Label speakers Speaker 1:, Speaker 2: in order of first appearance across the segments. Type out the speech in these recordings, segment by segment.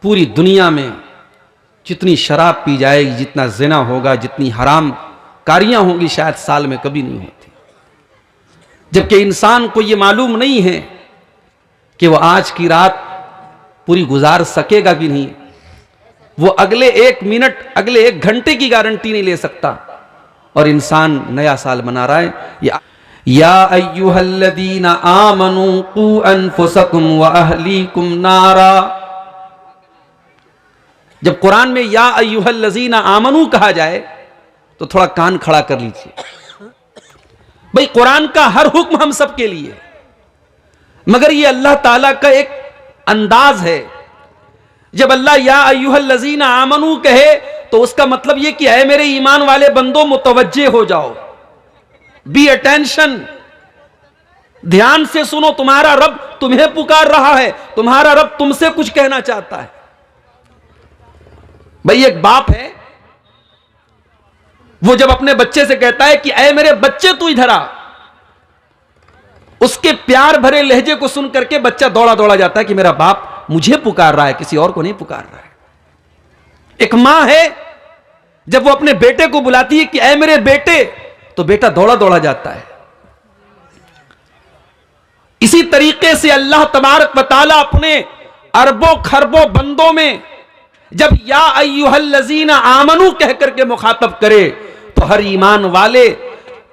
Speaker 1: पूरी दुनिया में जितनी शराब पी जाएगी, जितना ज़िना होगा, जितनी हराम कारियां होंगी, शायद साल में कभी नहीं होती। जबकि इंसान को यह मालूम नहीं है कि वह आज की रात पूरी गुजार सकेगा कि नहीं। वो अगले 1 मिनट, अगले 1 घंटे की गारंटी नहीं ले सकता। और इंसान नया साल मना रहा है। या अय्युहल्लज़ीना आमनू कू अनफुसकुम व अहलीकुम नारा। जब कुरान में या अय्युहल्लज़ीना आमनू कहा जाए तो थोड़ा कान खड़ा कर लीजिए। भाई, कुरान का हर हुक्म हम सब के लिए, मगर यह अल्लाह ताला का एक अंदाज है। जब अल्लाह या अय्युहल्लज़ीना आमनू कहे तो उसका मतलब यह कि है मेरे ईमान वाले बंदो, मुतवज्जे हो जाओ, बी अटेंशन, ध्यान से सुनो। तुम्हारा रब तुम्हें पुकार रहा है, तुम्हारा रब तुमसे कुछ कहना चाहता है। भाई, एक बाप है, वो जब अपने बच्चे से कहता है कि ऐ मेरे बच्चे तू इधर आ, उसके प्यार भरे लहजे को सुन करके बच्चा दौड़ा दौड़ा जाता है कि मेरा बाप मुझे पुकार रहा है, किसी और को नहीं पुकार रहा है। एक मां है, जब वो अपने बेटे को बुलाती है कि ऐ मेरे बेटे, तो बेटा दौड़ा दौड़ा जाता है। इसी तरीके से अल्लाह तबारक व तआला अपने अरबों खरबों बंदों में जब या अय्युहल्लज़ीना आमनू कह करके मुखातब करे तो हर ईमान वाले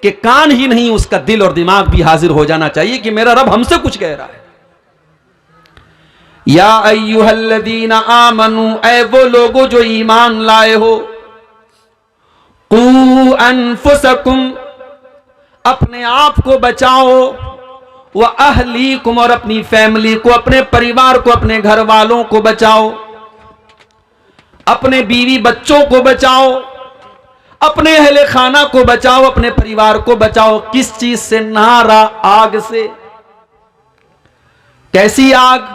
Speaker 1: के कान ही नहीं, उसका दिल और दिमाग भी हाजिर हो जाना चाहिए कि मेरा रब हमसे कुछ कह रहा है। या अय्युहल्लज़ीना आमनू, ऐ वो लोगों जो ईमान लाए हो, कू अनफुसकुम, अपने आप को बचाओ, व अहलीकुम, और अपनी फैमिली को, अपने परिवार को, अपने घर वालों को बचाओ, अपने बीवी बच्चों को बचाओ, अपने अहले खाना को बचाओ, अपने परिवार को बचाओ। किस चीज से? नारा, आग से। कैसी आग?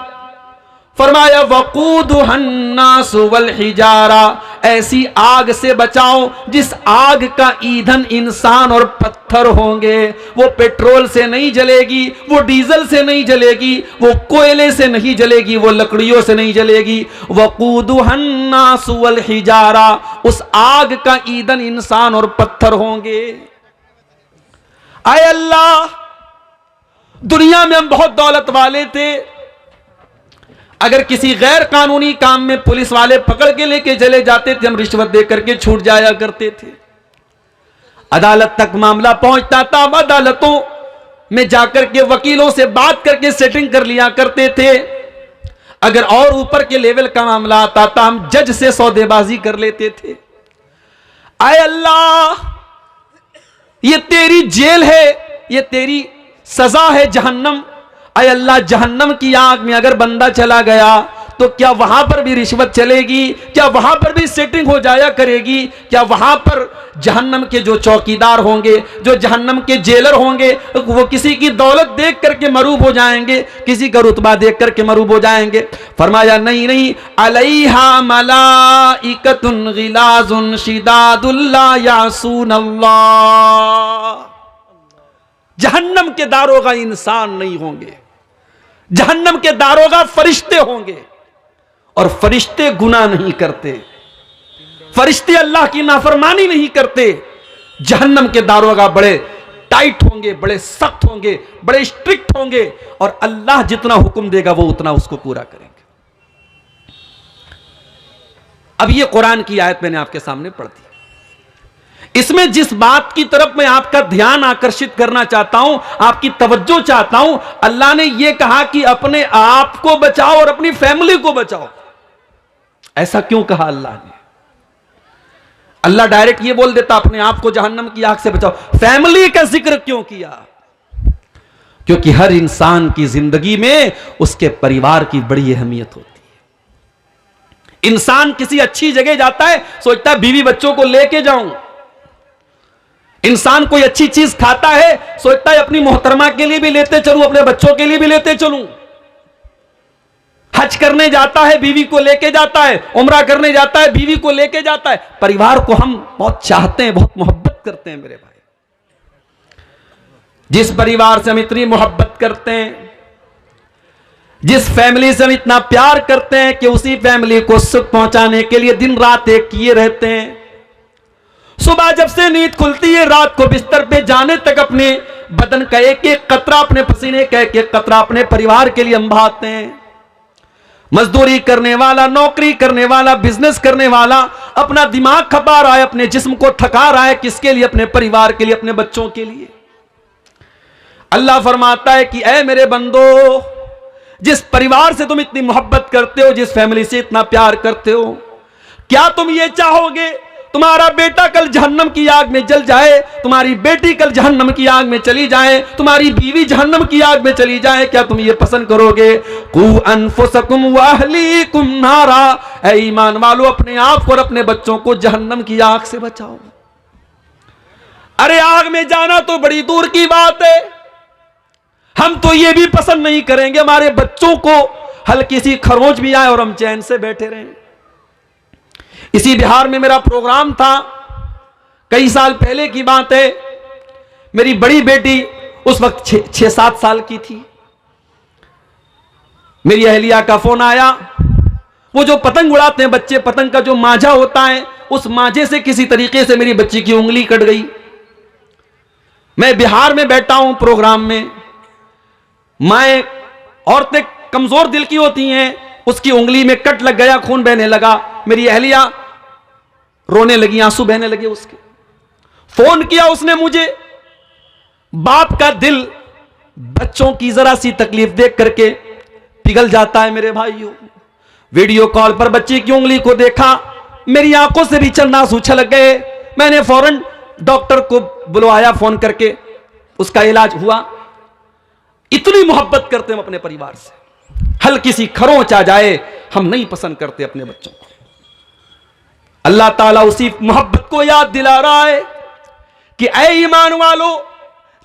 Speaker 1: फरमाया वक़ूदुहन्नास वल हिजारा, ऐसी आग से बचाओ जिस आग का ईंधन इंसान और पत्थर होंगे। वो पेट्रोल से नहीं जलेगी, वो डीजल से नहीं जलेगी, वो कोयले से नहीं जलेगी, वो लकड़ियों से नहीं जलेगी। वक़ूदुहन्नास वल हिजारा, उस आग का ईंधन इंसान और पत्थर होंगे। आए अल्लाह, दुनिया में हम बहुत दौलत वाले थे, अगर किसी गैर कानूनी काम में पुलिस वाले पकड़ के लेके चले जाते थे, हम रिश्वत दे करके छूट जाया करते थे। अदालत तक मामला पहुंचता था, हम अदालतों में जाकर के वकीलों से बात करके सेटिंग कर लिया करते थे। अगर और ऊपर के लेवल का मामला आता था, हम जज से सौदेबाजी कर लेते थे। आए अल्लाह, ये तेरी जेल है, ये तेरी सजा है, जहन्नम। अय अल्लाह, जहन्नम की आग में अगर बंदा चला गया तो क्या वहां पर भी रिश्वत चलेगी? क्या वहां पर भी सेटिंग हो जाया करेगी? क्या वहां पर जहन्नम के जो चौकीदार होंगे, जो जहन्नम के जेलर होंगे, वो किसी की दौलत देख करके मरूब हो जाएंगे, किसी का रुतबा देख करके मरूब हो जाएंगे? फरमाया नहीं नहीं, अलैहा मलाइकतुन गिलाजुन शिदादुल ला यासून अल्लाह। जहन्नम के दारोगा इंसान नहीं होंगे, जहन्नम के दारोगा फरिश्ते होंगे, और फरिश्ते गुनाह नहीं करते, फरिश्ते अल्लाह की नाफरमानी नहीं करते। जहन्नम के दारोगा बड़े टाइट होंगे, बड़े सख्त होंगे, बड़े स्ट्रिक्ट होंगे, और अल्लाह जितना हुक्म देगा वो उतना उसको पूरा करेंगे। अब ये कुरान की आयत मैंने आपके सामने पढ़ दी। इसमें जिस बात की तरफ मैं आपका ध्यान आकर्षित करना चाहता हूं, आपकी तवज्जो चाहता हूं, अल्लाह ने यह कहा कि अपने आप को बचाओ और अपनी फैमिली को बचाओ। ऐसा क्यों कहा अल्लाह ने? अल्लाह डायरेक्ट ये बोल देता अपने आप को जहन्नम की आग से बचाओ, फैमिली का जिक्र क्यों किया? क्योंकि हर इंसान की जिंदगी में उसके परिवार की बड़ी अहमियत होती है। इंसान किसी अच्छी जगह जाता है, सोचता है बीवी बच्चों को लेके जाऊं। इंसान कोई अच्छी चीज खाता है, सोचता है अपनी मोहतरमा के लिए भी लेते चलूं, अपने बच्चों के लिए भी लेते चलूं। हज करने जाता है, बीवी को लेके जाता है, उम्रा करने जाता है, बीवी को लेके जाता है। परिवार को हम बहुत चाहते हैं, बहुत मोहब्बत करते हैं मेरे भाई। जिस परिवार से हम इतनी मोहब्बत करते हैं, जिस फैमिली से हम इतना प्यार करते हैं कि उसी फैमिली को सुख पहुंचाने के लिए दिन रात एक किए रहते हैं। सुबह जब से नींद खुलती है रात को बिस्तर पे जाने तक अपने बदन का एक एक कतरा, अपने पसीने का एक एक कतरा अपने परिवार के लिए हम बहाते हैं। मजदूरी करने वाला, नौकरी करने वाला, बिजनेस करने वाला अपना दिमाग खपा रहा है, अपने जिस्म को थका रहा है, किसके लिए? अपने परिवार के लिए, अपने बच्चों के लिए। अल्लाह फरमाता है कि ऐ मेरे बंदो, जिस परिवार से तुम इतनी मोहब्बत करते हो, जिस फैमिली से इतना प्यार करते हो, क्या तुम ये चाहोगे तुम्हारा बेटा कल जहन्नम की आग में जल जाए, तुम्हारी बेटी कल जहन्नम की आग में चली जाए, तुम्हारी बीवी जहन्नम की आग में चली जाए? क्या तुम ये पसंद करोगे? कू अनफुसकुम व अहलीकुम नारा, ऐ ईमान वालों, अपने आप को और अपने बच्चों को जहन्नम की आग से बचाओ। अरे आग में जाना तो बड़ी दूर की बात है, हम तो ये भी पसंद नहीं करेंगे हमारे बच्चों को हल्की सी खरोंच भी आए और हम चैन से बैठे रहें। इसी बिहार में मेरा प्रोग्राम था, कई साल पहले की बात है। मेरी बड़ी बेटी उस वक्त 6-7 साल की थी। मेरी अहलिया का फोन आया। वो जो पतंग उड़ाते हैं बच्चे, पतंग का जो मांझा होता है, उस मांझे से किसी तरीके से मेरी बच्ची की उंगली कट गई। मैं बिहार में बैठा हूं प्रोग्राम में। माएँ, औरतें कमजोर दिल की होती हैं, उसकी उंगली में कट लग गया, खून बहने लगा। मेरी अहलिया रोने लगी, आंसू बहने लगे उसके। फोन किया उसने मुझे। बाप का दिल बच्चों की जरा सी तकलीफ देख करके पिघल जाता है मेरे भाइयों। वीडियो कॉल पर बच्चे की उंगली को देखा, मेरी आंखों से भी चंद आंसू छलक गए। मैंने फौरन डॉक्टर को बुलवाया फोन करके, उसका इलाज हुआ। इतनी मोहब्बत करते हम अपने परिवार से, हल्की सी खरोंच आ जाए हम नहीं पसंद करते अपने बच्चों को। अल्लाह ताला उसी मोहब्बत को याद दिला रहा है कि ऐ ईमान वालों,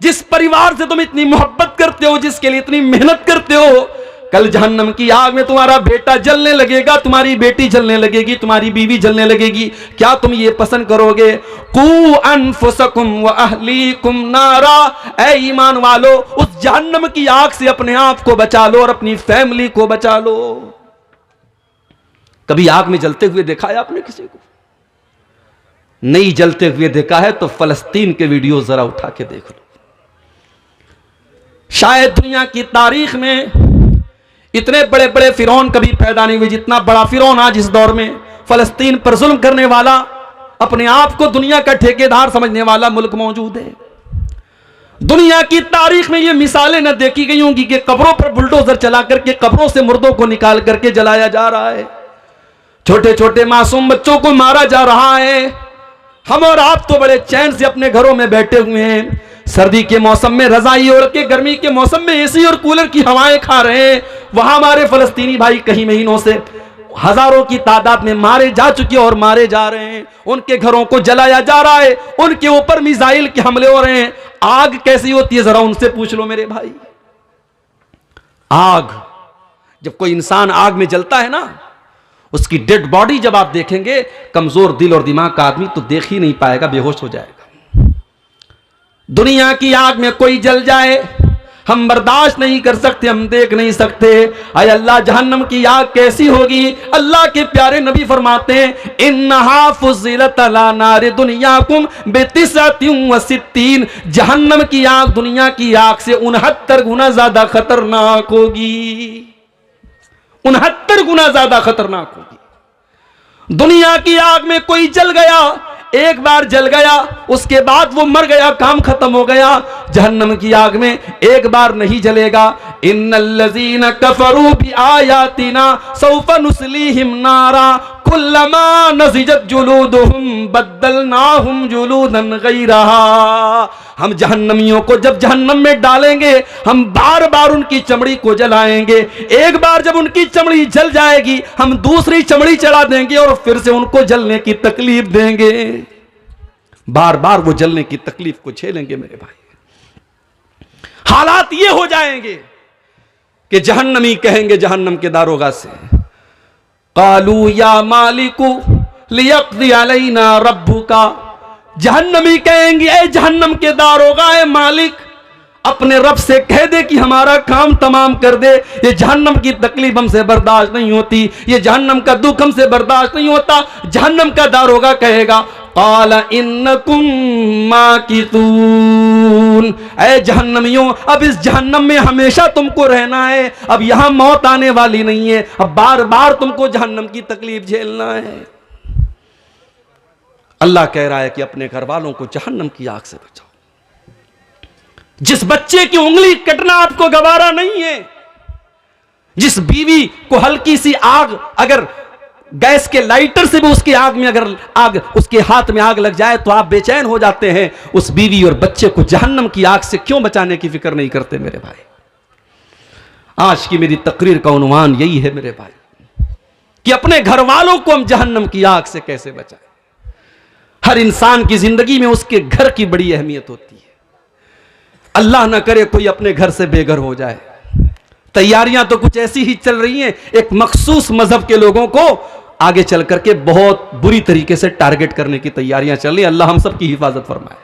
Speaker 1: जिस परिवार से तुम इतनी मोहब्बत करते हो, जिसके लिए इतनी मेहनत करते हो, कल जहन्नम की आग में तुम्हारा बेटा जलने लगेगा, तुम्हारी बेटी जलने लगेगी, तुम्हारी बीवी जलने लगेगी। क्या तुम ये पसंद करोगे? कू अनफुसकुम व अहलीकुम नारा, ऐ ईमान वालों, उस जहन्नम की आग से अपने आप को बचा लो और अपनी फैमिली को बचा लो। कभी आग में जलते हुए देखा है आपने किसी को? नहीं जलते हुए देखा है तो फलस्तीन के वीडियो जरा उठा के देख लो। शायद दुनिया की तारीख में इतने बड़े बड़े फिरौन कभी पैदा नहीं हुए जितना बड़ा फिरौन आज इस दौर में फलस्तीन पर जुल्म करने वाला, अपने आप को दुनिया का ठेकेदार समझने वाला मुल्क मौजूद है। दुनिया की तारीख में ये मिसालें न देखी गई होंगी कि कब्रों पर बुलडोजर चला करके कब्रों से मुर्दों को निकाल करके जलाया जा रहा है, छोटे छोटे मासूम बच्चों को मारा जा रहा है। हम और आप तो बड़े चैन से अपने घरों में बैठे हुए हैं, सर्दी के मौसम में रजाई ओढ़ के, गर्मी के मौसम में एसी और कूलर की हवाएं खा रहे हैं। वहां हमारे फलस्तीनी भाई कई महीनों से हजारों की तादाद में मारे जा चुके और मारे जा रहे हैं। उनके घरों को जलाया जा रहा है, उनके ऊपर मिसाइल के हमले हो रहे हैं। आग कैसी होती है जरा उनसे पूछ लो मेरे भाई। आग, जब कोई इंसान आग में जलता है ना, उसकी डेड बॉडी जब आप देखेंगे, कमजोर दिल और दिमाग का आदमी तो देख ही नहीं पाएगा, बेहोश हो जाएगा। दुनिया की आग में कोई जल जाए हम बर्दाश्त नहीं कर सकते, हम देख नहीं सकते। आय अल्लाह, जहन्नम की आग कैसी होगी? अल्लाह के प्यारे नबी फरमाते हैं, इन्नहा फुज़िलत अला नारि दुनियाकुम बितिसअतिन व सित्तीन, जहन्नम की आग दुनिया की आग से 69 गुना ज्यादा खतरनाक होगी। 69 गुना ज्यादा खतरनाक होगी। दुनिया की आग में कोई जल गया, एक बार जल गया, उसके बाद वो मर गया, काम खत्म हो गया। जहन्नम की आग में एक बार नहीं जलेगा। इन्नल्लज़ीना कफ़रू बिआयातिना सौफ़ नुस्लीहिम नारा कुल्लमा नज़िजत जुलूदुहुम बद्दलनाहुम जुलूदन गैरहा। हम जहन्नमियों को जब जहन्नम में डालेंगे, हम बार बार उनकी चमड़ी को जलाएंगे। एक बार जब उनकी चमड़ी जल जाएगी, हम दूसरी चमड़ी चढ़ा देंगे और फिर से उनको जलने की तकलीफ देंगे। बार बार वो जलने की तकलीफ को झेलेंगे मेरे भाई। हालात ये हो जाएंगे कि जहन्नमी कहेंगे जहन्नम के दारोगा से, कालू या मालिकू लियक़्ज़ी अलैना रब्बुका। जहन्नमी कहेंगे, ए जहन्नम के दारोगा, ए मालिक, अपने रब से कह दे कि हमारा काम तमाम कर दे, ये जहन्नम की तकलीफ हमसे बर्दाश्त नहीं होती, ये जहन्नम का दुख हमसे बर्दाश्त नहीं होता। जहन्नम का दारोगा कहेगा क़ाल इन्नकुम माकिसून, ऐ जहन्नमियों अब इस जहन्नम में हमेशा तुमको रहना है, अब यहां मौत आने वाली नहीं है, अब बार बार तुमको जहन्नम की तकलीफ झेलना है। अल्लाह कह रहा है कि अपने घर वालों को जहन्नम की आग से बचाओ। जिस बच्चे की उंगली कटना आपको गवारा नहीं है, जिस बीवी को हल्की सी आग, अगर गैस के लाइटर से भी उसकी आग में अगर आग उसके हाथ में आग लग जाए तो आप बेचैन हो जाते हैं, उस बीवी और बच्चे को जहन्नम की आग से क्यों बचाने की फिक्र नहीं करते मेरे भाई। आज की मेरी तकरीर का उन्वान यही है मेरे भाई कि अपने घर वालों को हम जहन्नम की आग से कैसे बचाएं। हर इंसान की जिंदगी में उसके घर की बड़ी अहमियत होती है। अल्लाह ना करे कोई अपने घर से बेघर हो जाए। तैयारियां तो कुछ ऐसी ही चल रही हैं, एक मखसूस मजहब के लोगों को आगे चल करके बहुत बुरी तरीके से टारगेट करने की तैयारियां चल रही हैं। अल्लाह हम सब की हिफाजत फरमाए।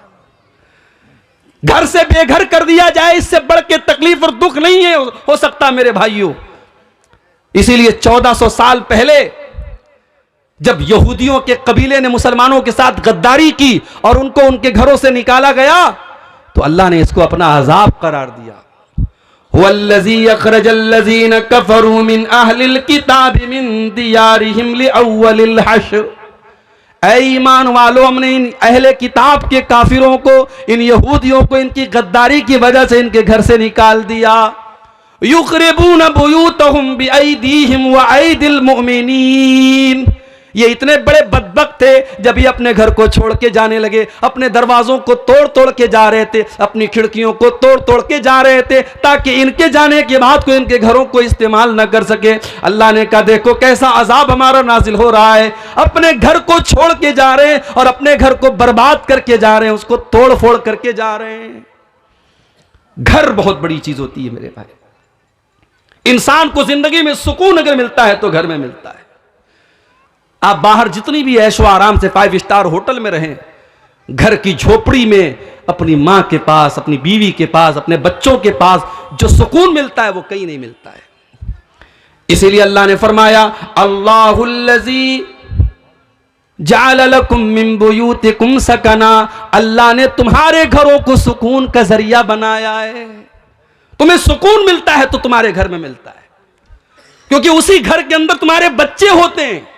Speaker 1: घर से बेघर कर दिया जाए, इससे बढ़ के तकलीफ और दुख नहीं है हो सकता मेरे भाइयों। इसीलिए 1400 साल पहले जब यहूदियों के कबीले ने मुसलमानों के साथ गद्दारी की और उनको उनके घरों से निकाला गया, तो अल्लाह ने इसको अपना अजाब करार दिया। हुवल्लज़ी अखरजल्लज़ीन कफ़रू मिन अहलिल किताबि मिन दियारिहिम लिअव्वलिल हश्र, ऐ ईमान वालों, हमने इन अहले किताब के काफिरों को, इन यहूदियों को इनकी गद्दारी की वजह से इनके घर से निकाल दिया। युखरिबून बुयूतहुम बिअयदीहिम व अयदिल मुमिनीन, ये इतने बड़े बदबख्त थे जब ये अपने घर को छोड़ के जाने लगे, अपने दरवाजों को तोड़ तोड़ के जा रहे थे, अपनी खिड़कियों को तोड़ तोड़ के जा रहे थे ताकि इनके जाने के बाद कोई इनके घरों को इस्तेमाल न कर सके। अल्लाह ने कहा देखो कैसा अजाब हमारा नाजिल हो रहा है, अपने घर को छोड़ के जा रहे हैं और अपने घर को बर्बाद करके जा रहे हैं, उसको तोड़ फोड़ करके जा रहे हैं। घर बहुत बड़ी चीज होती है मेरे भाई। इंसान को जिंदगी में सुकून अगर मिलता है तो घर में मिलता है। आप बाहर जितनी भी ऐशो आराम से 5 स्टार होटल में रहें, घर की झोपड़ी में अपनी मां के पास, अपनी बीवी के पास, अपने बच्चों के पास जो सुकून मिलता है वो कहीं नहीं मिलता है। इसीलिए अल्लाह ने फरमाया अल्लाहुल्लज़ी जअल लकुम मिन बुयूतिकुम सकना, अल्लाह ने तुम्हारे घरों को सुकून का जरिया बनाया है। तुम्हें सुकून मिलता है तो तुम्हारे घर में मिलता है, क्योंकि उसी घर के अंदर तुम्हारे बच्चे होते हैं।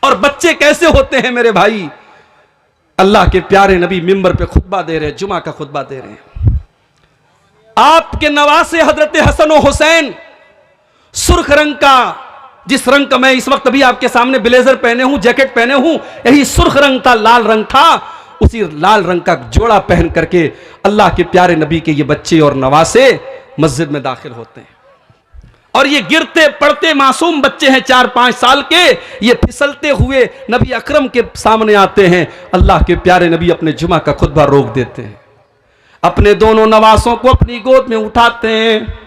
Speaker 1: और बच्चे कैसे होते हैं मेरे भाई, अल्लाह के प्यारे नबी मिंबर पे खुतबा दे रहे हैं, जुमा का खुतबा दे रहे हैं। आपके नवासे हजरत हसन और हुसैन सुर्ख रंग का, जिस रंग का मैं इस वक्त भी आपके सामने ब्लेजर पहने हूं, जैकेट पहने हूं, यही सुर्ख रंग था, लाल रंग था। उसी लाल रंग का जोड़ा पहन करके अल्लाह के प्यारे नबी के ये बच्चे और नवासे मस्जिद में दाखिल होते हैं। और ये गिरते पड़ते मासूम बच्चे हैं 4-5 साल के, ये फिसलते हुए नबी अकरम के सामने आते हैं। अल्लाह के प्यारे नबी अपने जुमा का खुतबा रोक देते हैं, अपने दोनों नवासों को अपनी गोद में उठाते हैं,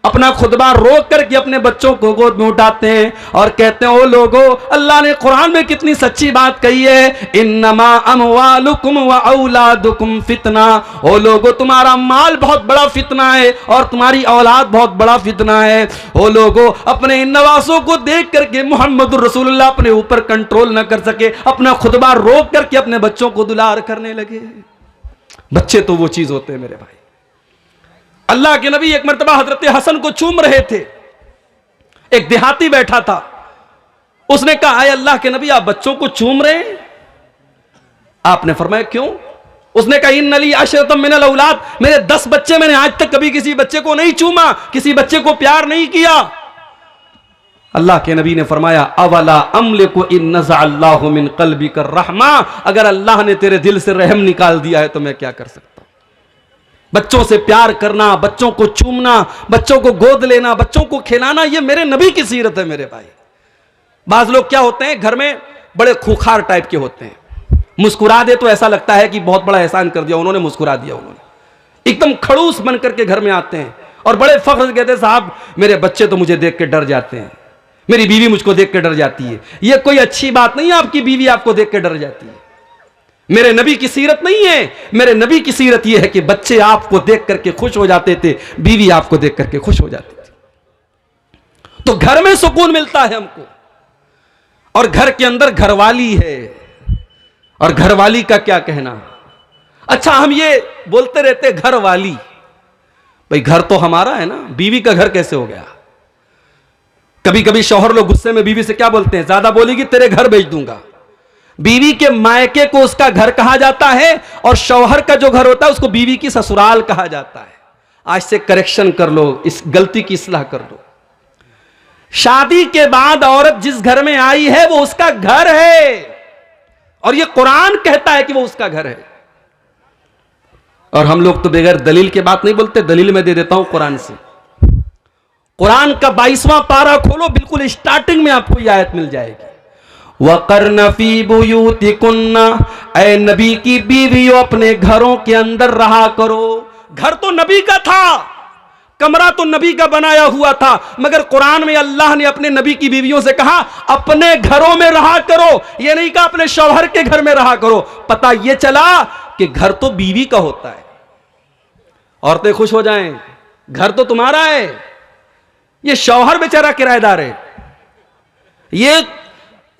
Speaker 1: अपना खुतबा रोक करके अपने बच्चों को गोद में उठाते हैं और कहते हैं ओ लोगो, अल्लाह ने कुरान में कितनी सच्ची बात कही है, इन्नमा अमवालुकुम व औलादुकुम फितना। ओ लोगो, तुम्हारा माल बहुत बड़ा फितना है और तुम्हारी औलाद बहुत बड़ा फितना है। ओ लोगो, अपने इन नवासों को देख करके मुहम्मदुर रसूलुल्लाह अपने ऊपर कंट्रोल न कर सके, अपना खुतबा रोक करके अपने बच्चों को दुलार करने लगे। बच्चे तो वो चीज होते हैं मेरे भाई। अल्लाह के नबी एक मर्तबा हजरत हसन को चूम रहे थे, एक देहाती बैठा था, उसने कहा अल्लाह के नबी आप बच्चों को चूम रहे हैं? आपने फरमाया क्यों? उसने कहा इन्नली अशरतम मिनल औलाद, मेरे 10 बच्चे, मैंने आज तक कभी किसी बच्चे को नहीं चूमा, किसी बच्चे को प्यार नहीं किया। अल्लाह के नबी ने फरमाया अवला अमलिकु इन नज़अल्लाहु मिन क़ल्बिका रहमा, अगर अल्लाह ने तेरे दिल से रहम निकाल दिया है तो मैं क्या कर सकता हूं। बच्चों से प्यार करना, बच्चों को चूमना, बच्चों को गोद लेना, बच्चों को खिलाना, ये मेरे नबी की सीरत है मेरे भाई। बाज लोग क्या होते हैं, घर में बड़े खूंखार टाइप के होते हैं, मुस्कुरा दे तो ऐसा लगता है कि बहुत बड़ा एहसान कर दिया उन्होंने, मुस्कुरा दिया उन्होंने, एकदम खड़ूस बन करके घर में आते हैं और बड़े फख्र से कहते हैं साहब मेरे बच्चे तो मुझे देख के डर जाते हैं, मेरी बीवी मुझको देख के डर जाती है। यह कोई अच्छी बात नहीं है, आपकी बीवी आपको देख के डर जाती है। मेरे नबी की सीरत नहीं है। मेरे नबी की सीरत यह है कि बच्चे आपको देख करके खुश हो जाते थे, बीवी आपको देख करके खुश हो जाती थी। तो घर में सुकून मिलता है हमको, और घर के अंदर घरवाली है, और घरवाली का क्या कहना। अच्छा, हम ये बोलते रहते घरवाली, भाई घर तो हमारा है ना, बीवी का घर कैसे हो गया। कभी कभी शौहर लोग गुस्से में बीवी से क्या बोलते हैं, ज्यादा बोलेगी तेरे घर भेज दूंगा। बीवी के मायके को उसका घर कहा जाता है, और शौहर का जो घर होता है उसको बीवी की ससुराल कहा जाता है। आज से करेक्शन कर लो, इस गलती की इस्लाह कर लो। शादी के बाद औरत जिस घर में आई है वो उसका घर है, और ये कुरान कहता है कि वो उसका घर है। और हम लोग तो बगैर दलील के बात नहीं बोलते, दलील में दे देता हूं कुरान से। कुरान का 22वां पारा खोलो, बिल्कुल स्टार्टिंग में आपको यह आयत मिल जाएगी। वक़र्न फ़ी बुयूतिकुन्ना, ऐ नबी की बीवियों अपने घरों के अंदर रहा करो। घर तो नबी का था, कमरा तो नबी का बनाया हुआ था, मगर कुरान में अल्लाह ने अपने नबी की बीवियों से कहा अपने घरों में रहा करो। यह नहीं कहा अपने शौहर के घर में रहा करो। पता यह चला कि घर तो बीवी का होता है। औरतें खुश हो जाएं, घर तो तुम्हारा है, ये शौहर बेचारा किराएदार है। ये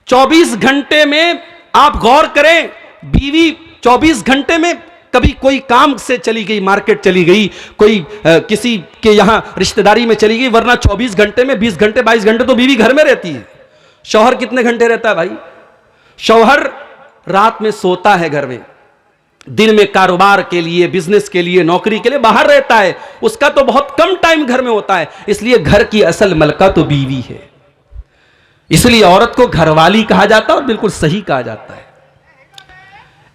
Speaker 1: 24 घंटे में आप गौर करें, बीवी 24 घंटे में कभी कोई काम से चली गई, मार्केट चली गई, कोई किसी के यहां रिश्तेदारी में चली गई, वरना 24 घंटे में 20 घंटे 22 घंटे तो बीवी घर में रहती है। शौहर कितने घंटे रहता है भाई? शौहर रात में सोता है घर में, दिन में कारोबार के लिए, बिजनेस के लिए, नौकरी के लिए बाहर रहता है। उसका तो बहुत कम टाइम घर में होता है। इसलिए घर की असल मलका तो बीवी है, इसलिए औरत को घरवाली कहा जाता है, और बिल्कुल सही कहा जाता है।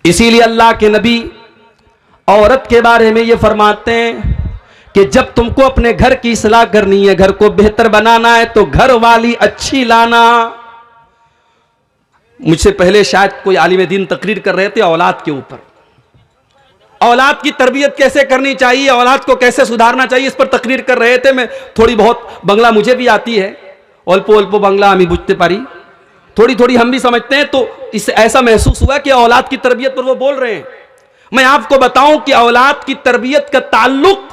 Speaker 1: इसीलिए अल्लाह के नबी औरत के बारे में यह फरमाते हैं कि जब तुमको अपने घर की इस्लाह करनी है, घर को बेहतर बनाना है, तो घर वाली अच्छी लाना। मुझसे पहले शायद कोई आलिम दीन तकरीर कर रहे थे औलाद के ऊपर, औलाद की तरबियत कैसे करनी चाहिए, औलाद को कैसे सुधारना चाहिए, इस पर तकरीर कर रहे थे। मैं थोड़ी बहुत बांग्ला मुझे भी आती है, अल्पो अल्पो बांग्ला हमें बुझते पारी, थोड़ी थोड़ी हम भी समझते हैं। तो इससे ऐसा महसूस हुआ कि औलाद की तरबियत पर वो बोल रहे हैं। मैं आपको बताऊं कि औलाद की तरबियत का ताल्लुक,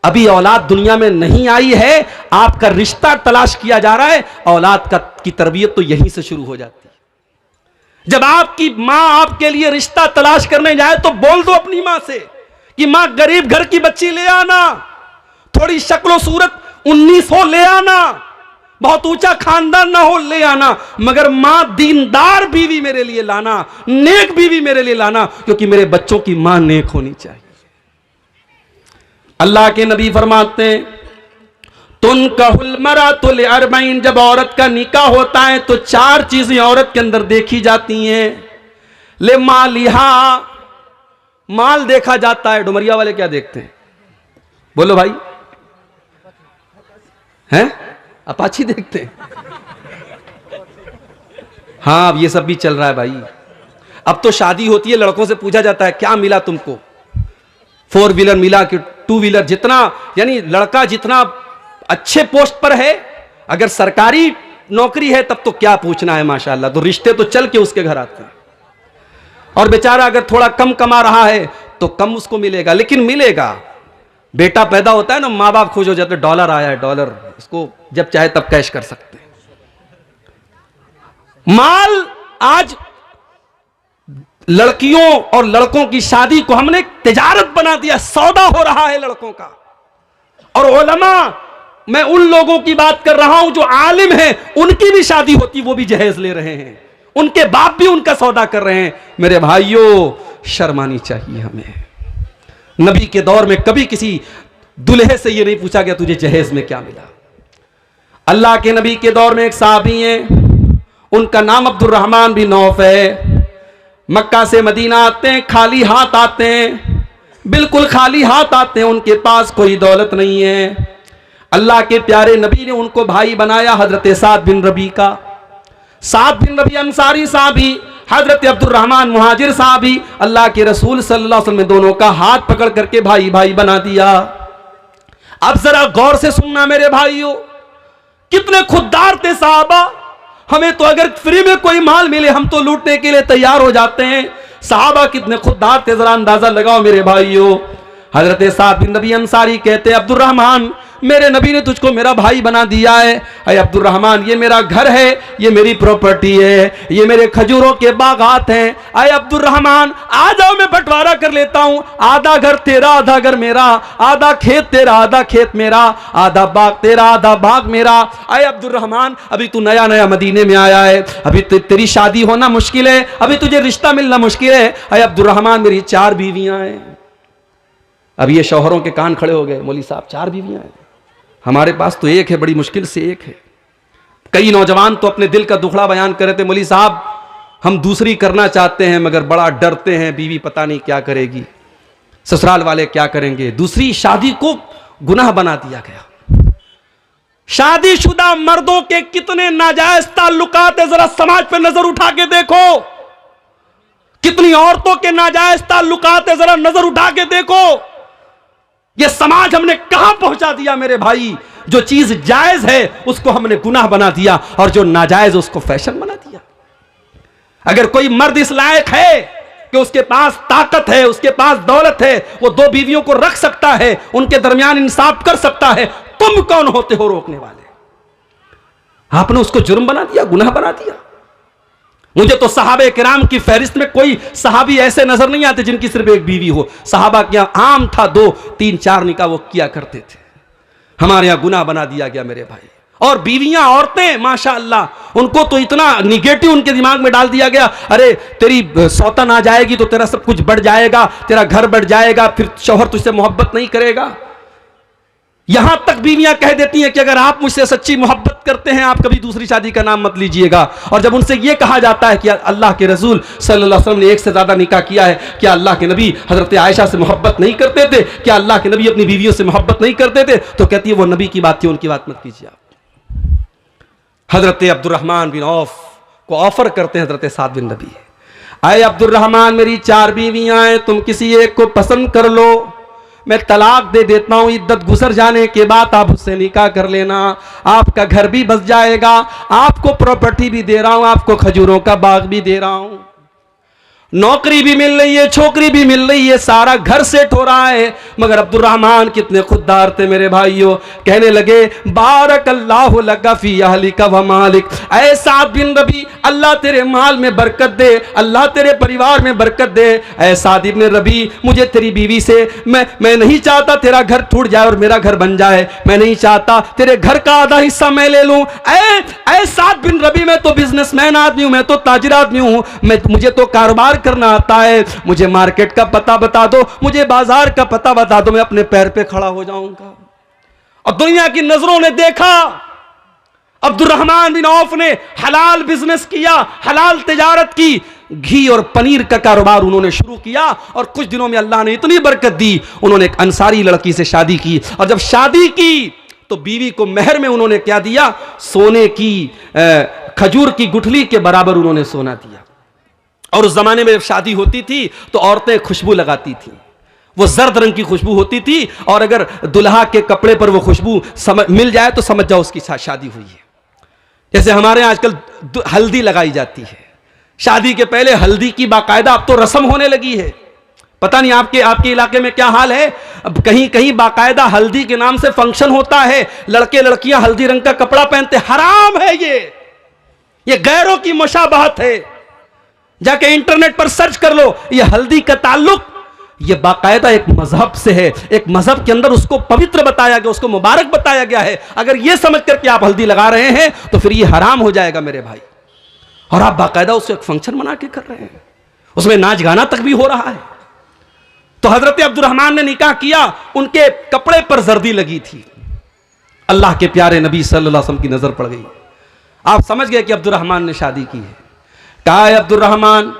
Speaker 1: अभी औलाद दुनिया में नहीं आई है, आपका रिश्ता तलाश किया जा रहा है, औलाद की तरबियत तो यहीं से शुरू हो जाती है। जब आपकी मां आपके लिए रिश्ता तलाश करने जाए तो बोल दो अपनी मां से कि मां गरीब घर की बच्ची ले आना, थोड़ी शक्लो सूरत 19 हो ले आना, बहुत ऊंचा खानदान ना हो ले आना, मगर मां दीनदार बीवी मेरे लिए लाना, नेक बीवी मेरे लिए लाना, क्योंकि मेरे बच्चों की मां नेक होनी चाहिए। अल्लाह के नबी फरमाते हैं तुनकहुल मरातु लिअरबईन, जब औरत का निकाह होता है तो 4 चीजें औरत के अंदर देखी जाती हैं। ले मालिहा, माल देखा जाता है। डुमरिया वाले क्या देखते हैं? बोलो भाई, हैं? अपाची देखते हैं? हाँ, अब ये सब भी चल रहा है भाई। अब तो शादी होती है, लड़कों से पूछा जाता है क्या मिला तुमको, 4 व्हीलर मिला कि 2 व्हीलर, जितना यानी लड़का जितना अच्छे पोस्ट पर है, अगर सरकारी नौकरी है तब तो क्या पूछना है, माशाल्लाह। तो रिश्ते तो चल के उसके घर आते हैं। और बेचारा अगर थोड़ा कम कमा रहा है तो कम उसको मिलेगा, लेकिन मिलेगा। बेटा पैदा होता है ना, माँ बाप खुश हो जाते, डॉलर आया है, डॉलर, इसको जब चाहे तब कैश कर सकते हैं। माल, आज लड़कियों और लड़कों की शादी को हमने तिजारत बना दिया, सौदा हो रहा है लड़कों का। और उलमा, मैं उन लोगों की बात कर रहा हूं जो आलिम हैं, उनकी भी शादी होती, वो भी जहेज ले रहे हैं, उनके बाप भी उनका सौदा कर रहे हैं। मेरे भाइयों, शर्मानी चाहिए हमें। नबी के दौर में कभी किसी दुल्हे से यह नहीं पूछा गया तुझे जहेज में क्या मिला। अल्लाह के नबी के दौर में एक साहबी हैं, उनका नाम अब्दुर्रहमान बिन औफ है। मक्का से मदीना आते हैं, खाली हाथ आते हैं, बिल्कुल खाली हाथ आते हैं, उनके पास कोई दौलत नहीं है। अल्लाह के प्यारे नबी ने उनको भाई बनाया, हजरत साद बिन रबी का। साद बिन रबी अंसारी साहबी, हजरत अब्दुर्रहमान मुहाजिर साहबी, अल्लाह के रसूल सल्लल्लाहु अलैहि वसल्लम ने दोनों का हाथ पकड़ करके भाई भाई बना दिया। अब जरा गौर से सुनना मेरे भाइयों, कितने खुददार थे साहबा। हमें तो अगर फ्री में कोई माल मिले हम तो लूटने के लिए तैयार हो जाते हैं। सहाबा कितने खुददार थे, जरा अंदाजा लगाओ मेरे भाइयों। हजरत साद बिन रबी अंसारी कहते अब्दुर्रहमान, मेरे नबी ने तुझको मेरा भाई बना दिया है। अरे अब्दुर्रहमान, ये मेरा घर है, ये मेरी प्रॉपर्टी है, ये मेरे खजूरों के बागात हैं। अरे अब्दुर्रहमान, आ जाओ, मैं बंटवारा कर लेता हूं, आधा घर तेरा, आधा घर मेरा, आधा खेत तेरा, आधा खेत मेरा, आधा बाग तेरा, आधा बाग मेरा। अरे अब्दुर्रहमान, अभी तू नया नया मदीने में आया है, अभी तेरी शादी होना मुश्किल है, अभी तुझे रिश्ता मिलना मुश्किल है। अरे अब्दुर्रहमान, मेरी 4 बीवियां हैं। अब ये शौहरों के कान खड़े हो गए, मौली साहब 4 बीवियां हैं, हमारे पास तो एक है, बड़ी मुश्किल से एक है। कई नौजवान तो अपने दिल का दुखड़ा बयान कर रहे थे, मौली साहब हम दूसरी करना चाहते हैं मगर बड़ा डरते हैं, बीवी पता नहीं क्या करेगी, ससुराल वाले क्या करेंगे। दूसरी शादी को गुनाह बना दिया गया। शादीशुदा मर्दों के कितने नाजायज ताल्लुकात है, जरा समाज पे नजर उठा के देखो। कितनी औरतों के नाजायज ताल्लुकात है, जरा नजर उठा के देखो। यह समाज हमने कहां पहुंचा दिया मेरे भाई। जो चीज जायज है उसको हमने गुनाह बना दिया और जो नाजायज उसको फैशन बना दिया। अगर कोई मर्द इस लायक है कि उसके पास ताकत है, उसके पास दौलत है, वो 2 बीवियों को रख सकता है, उनके दरमियान इंसाफ कर सकता है, तुम कौन होते हो रोकने वाले? आपने उसको जुर्म बना दिया, गुनाह बना दिया। मुझे तो सहाबे किराम की फहरिस्त में कोई सहाबी ऐसे नजर नहीं आते जिनकी सिर्फ एक बीवी हो। सहाबा के यहां आम था 2, 3, 4 निकाह वो किया करते थे। हमारे यहां गुनाह बना दिया गया मेरे भाई। और बीवियां, औरतें माशाअल्लाह, उनको तो इतना निगेटिव उनके दिमाग में डाल दिया गया, अरे तेरी सौतन आ जाएगी तो तेरा सब कुछ बढ़ जाएगा, तेरा घर बढ़ जाएगा, फिर शौहर तुझसे मोहब्बत नहीं करेगा। यहां तक बीवियां कह देती हैं कि अगर आप मुझसे सच्ची मोहब्बत करते हैं आप कभी दूसरी शादी का नाम मत लीजिएगा। और जब उनसे यह कहा जाता है कि अल्लाह के रसूल सल्लल्लाहु अलैहि वसल्लम ने 1 से ज्यादा निकाह किया है, क्या अल्लाह के नबी हजरत आयशा से मोहब्बत नहीं करते थे? क्या अल्लाह के नबी अपनी बीवियों से मोहब्बत नहीं करते थे? तो कहती है वो नबी की बात थी, उनकी बात मत कीजिए आप। हजरत अब्दुर्रहमान बिन औफ को ऑफर करते हैं हजरत साद बिन रबी, आए अब्दुर्रहमान, मेरी 4 बीवियां हैं, तुम किसी एक को पसंद कर लो, मैं तलाक दे देता हूं, इद्दत गुजर जाने के बाद आप उससे निकाह कर लेना, आपका घर भी बस जाएगा, आपको प्रॉपर्टी भी दे रहा हूं, आपको खजूरों का बाग भी दे रहा हूं, नौकरी भी मिल रही है, छोकरी भी मिल रही है, सारा घर सेट हो रहा है। मगर अब्दुर्रहमान कितने खुददार थे मेरे भाइयों, कहने लगे बारकल्लाहु लका फी अहलिका व मालिक, ऐ साद बिन रबी, अल्लाह तेरे माल में बरकत दे, अल्लाह तेरे परिवार में बरकत दे। ऐ साद इब्न रबी, मुझे तेरी बीवी से मैं नहीं चाहता तेरा घर टूट जाए और मेरा घर बन जाए, मैं नहीं चाहता तेरे घर का आधा हिस्सा मैं ले लूं। ऐ साद बिन रबी, मैं तो बिजनेसमैन आदमी हूं, मैं तो ताजिर आदमी हूं, मुझे तो कारोबार करना आता है, मुझे मार्केट का पता बता दो, मुझे बाजार का पता बता दो, मैं अपने पैर पे खड़ा हो जाऊंगा। और दुनिया की नजरों ने देखा अब्दुर्रहमान बिन औफ ने हलाल बिजनेस किया, हलाल तिजारत की, घी और पनीर का कारोबार उन्होंने शुरू किया और कुछ दिनों में अल्लाह ने इतनी बरकत दी, उन्होंने एक अंसारी लड़की से शादी की। और जब शादी की तो बीवी को मेहर में उन्होंने क्या दिया? सोने की खजूर की गुठली के बराबर उन्होंने सोना दिया। और उस जमाने में जब शादी होती थी तो औरतें खुशबू लगाती थी, वो जर्द रंग की खुशबू होती थी, और अगर दुल्हा के कपड़े पर वो खुशबू मिल जाए तो समझ जाओ उसकी शादी हुई है। जैसे हमारे यहाँ आजकल हल्दी लगाई जाती है, शादी के पहले हल्दी की बाकायदा अब तो रस्म होने लगी है। पता नहीं आपके इलाके में क्या हाल है, अब कहीं कहीं बाकायदा हल्दी के नाम से फंक्शन होता है, लड़के लड़कियां हल्दी रंग का कपड़ा पहनते, हराम है ये गैरों की मुशाबहत है। जाके इंटरनेट पर सर्च कर लो, ये हल्दी का ताल्लुक ये बाकायदा एक मजहब से है, एक मजहब के अंदर उसको पवित्र बताया गया, उसको मुबारक बताया गया है। अगर ये समझ करके आप हल्दी लगा रहे हैं तो फिर ये हराम हो जाएगा मेरे भाई। और आप बाकायदा उसको एक फंक्शन बना के कर रहे हैं, उसमें नाच गाना तक भी हो रहा है। तो हजरत अब्दुर्रहमान ने निकाह किया, उनके कपड़े पर जर्दी लगी थी, अल्लाह के प्यारे नबी सल्लल्लाहु अलैहि वसल्लम की नजर पड़ गई। आप समझ गए कि अब्दुर्रहमान ने शादी की है। कहा है अब्दुर्रहमान,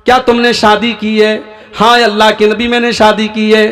Speaker 1: क्या तुमने शादी की है? हाँ अल्लाह के नबी, मैंने शादी की है।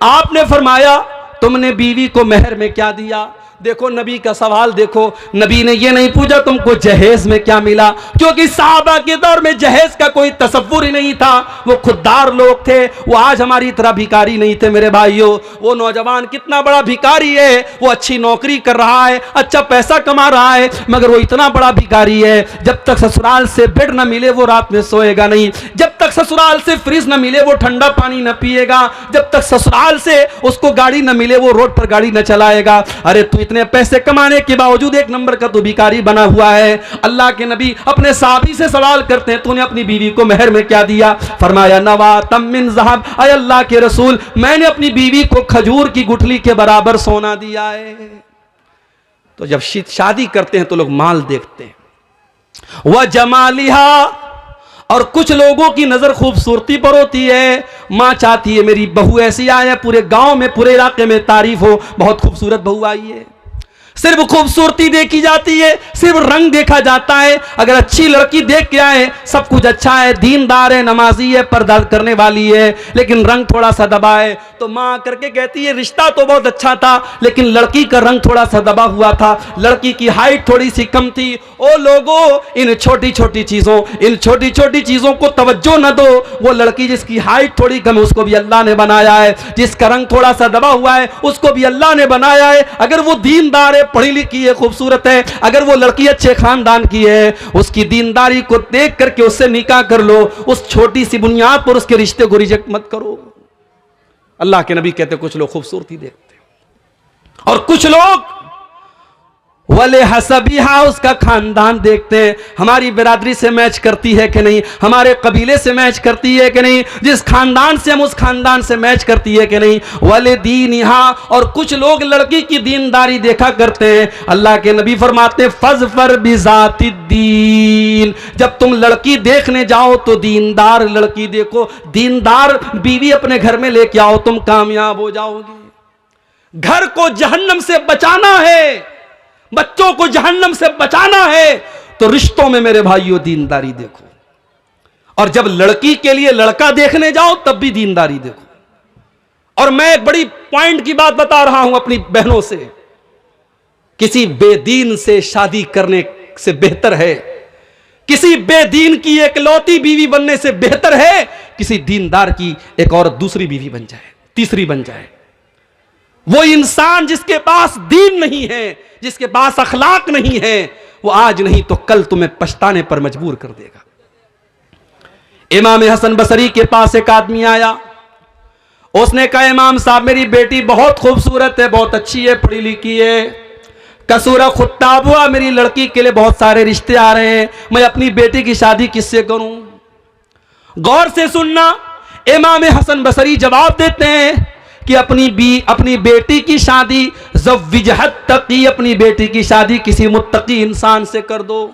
Speaker 1: आपने फरमाया तुमने बीवी को मेहर में क्या दिया? देखो नबी का सवाल देखो, नबी ने ये नहीं पूछा तुमको जहेज में क्या मिला, क्योंकि साहबा के दौर में जहेज का कोई तसव्वुर ही नहीं था। वो खुददार लोग थे, वो आज हमारी तरह भिखारी नहीं थे मेरे भाइयों। वो नौजवान कितना बड़ा भिखारी है, वो अच्छी नौकरी कर रहा है, अच्छा पैसा कमा रहा है, मगर वो इतना बड़ा भिखारी है, जब तक ससुराल से बेड न मिले वो रात में सोएगा नहीं, जब तक तक ससुराल से फ्रिज न मिले वो ठंडा पानी न पिएगा, जब तक ससुराल से उसको गाड़ी न मिले वो रोड पर गाड़ी न चलाएगा। अरे तू इतने पैसे कमाने के बावजूद एक नंबर का तू भिखारी बना हुआ है। अल्लाह के नबी अपने साहबी से सवाल करते हैं, तूने अपनी बीवी को मेहर में क्या दिया? फरमाया नवातम मिन ज़हब, अय अल्लाह के रसूल, मैंने अपनी बीवी को खजूर की गुठली के बराबर सोना दिया है। तो जब शादी करते हैं तो लोग माल देखते हैं, वह जमालिहा, और कुछ लोगों की नजर खूबसूरती पर होती है। मां चाहती है मेरी बहू ऐसी आए, पूरे गांव में पूरे इलाके में तारीफ हो, बहुत खूबसूरत बहू आई है। सिर्फ खूबसूरती देखी जाती है, सिर्फ रंग देखा जाता है। अगर अच्छी लड़की देख के आए, सब कुछ अच्छा है, दीनदार है, नमाजी है, पर्दा करने वाली है, लेकिन रंग थोड़ा सा दबा है, तो मां करके कहती है रिश्ता तो बहुत अच्छा था, लेकिन लड़की का रंग थोड़ा सा दबा हुआ था, लड़की की हाइट थोड़ी सी कम थी। ओ लोगों, इन छोटी छोटी चीजों को तवज्जो न दो। वो लड़की जिसकी हाइट थोड़ी कम है उसको भी अल्लाह ने बनाया है, जिसका रंग थोड़ा सा दबा हुआ है उसको भी अल्लाह ने बनाया है। अगर वो दीनदार है, पढ़ी लिखी है, खूबसूरत है, अगर वो लड़की अच्छे खानदान की है, उसकी दीनदारी को देख करके उससे निकाह कर लो। उस छोटी सी बुनियाद पर उसके रिश्ते को रिजेक्ट मत करो। अल्लाह के नबी कहते कुछ लोग खूबसूरती देखते और कुछ लोग वले हसबिहा, उसका खानदान देखते हैं, हमारी बिरादरी से मैच करती है कि नहीं, हमारे कबीले से मैच करती है कि नहीं, जिस खानदान से हम उस खानदान से मैच करती है कि नहीं। वले दीनिहा, और कुछ लोग लड़की की दीनदारी देखा करते हैं। अल्लाह के नबी फरमाते फज़फर बिज़ातिद्दीन, जब तुम लड़की देखने जाओ तो दीनदार लड़की देखो, दीनदार बीवी अपने घर में लेके आओ, तुम कामयाब हो जाओगे। घर को जहन्नम से बचाना है, बच्चों को जहन्नम से बचाना है, तो रिश्तों में मेरे भाइयों दीनदारी देखो। और जब लड़की के लिए लड़का देखने जाओ तब भी दीनदारी देखो। और मैं एक बड़ी पॉइंट की बात बता रहा हूं अपनी बहनों से, किसी बेदीन से शादी करने से बेहतर है, किसी बेदीन की एकलौती बीवी बनने से बेहतर है किसी दीनदार की एक और दूसरी बीवी बन जाए, तीसरी बन जाए। वो इंसान जिसके पास दीन नहीं है, जिसके पास अखलाक नहीं है, वो आज नहीं तो कल तुम्हें पछताने पर मजबूर कर देगा। इमाम हसन बसरी के पास एक आदमी आया, उसने कहा इमाम साहब मेरी बेटी बहुत खूबसूरत है, बहुत अच्छी है, पढ़ी लिखी है, कसूरा खुत्ताब हुआ, मेरी लड़की के लिए बहुत सारे रिश्ते आ रहे हैं, मैं अपनी बेटी की शादी किससे करूं? गौर से सुनना, इमाम हसन बसरी जवाब देते हैं कि अपनी बेटी की शादी ज़व्विजहत तकी, अपनी बेटी की शादी किसी मुत्तकी इंसान से कर दो,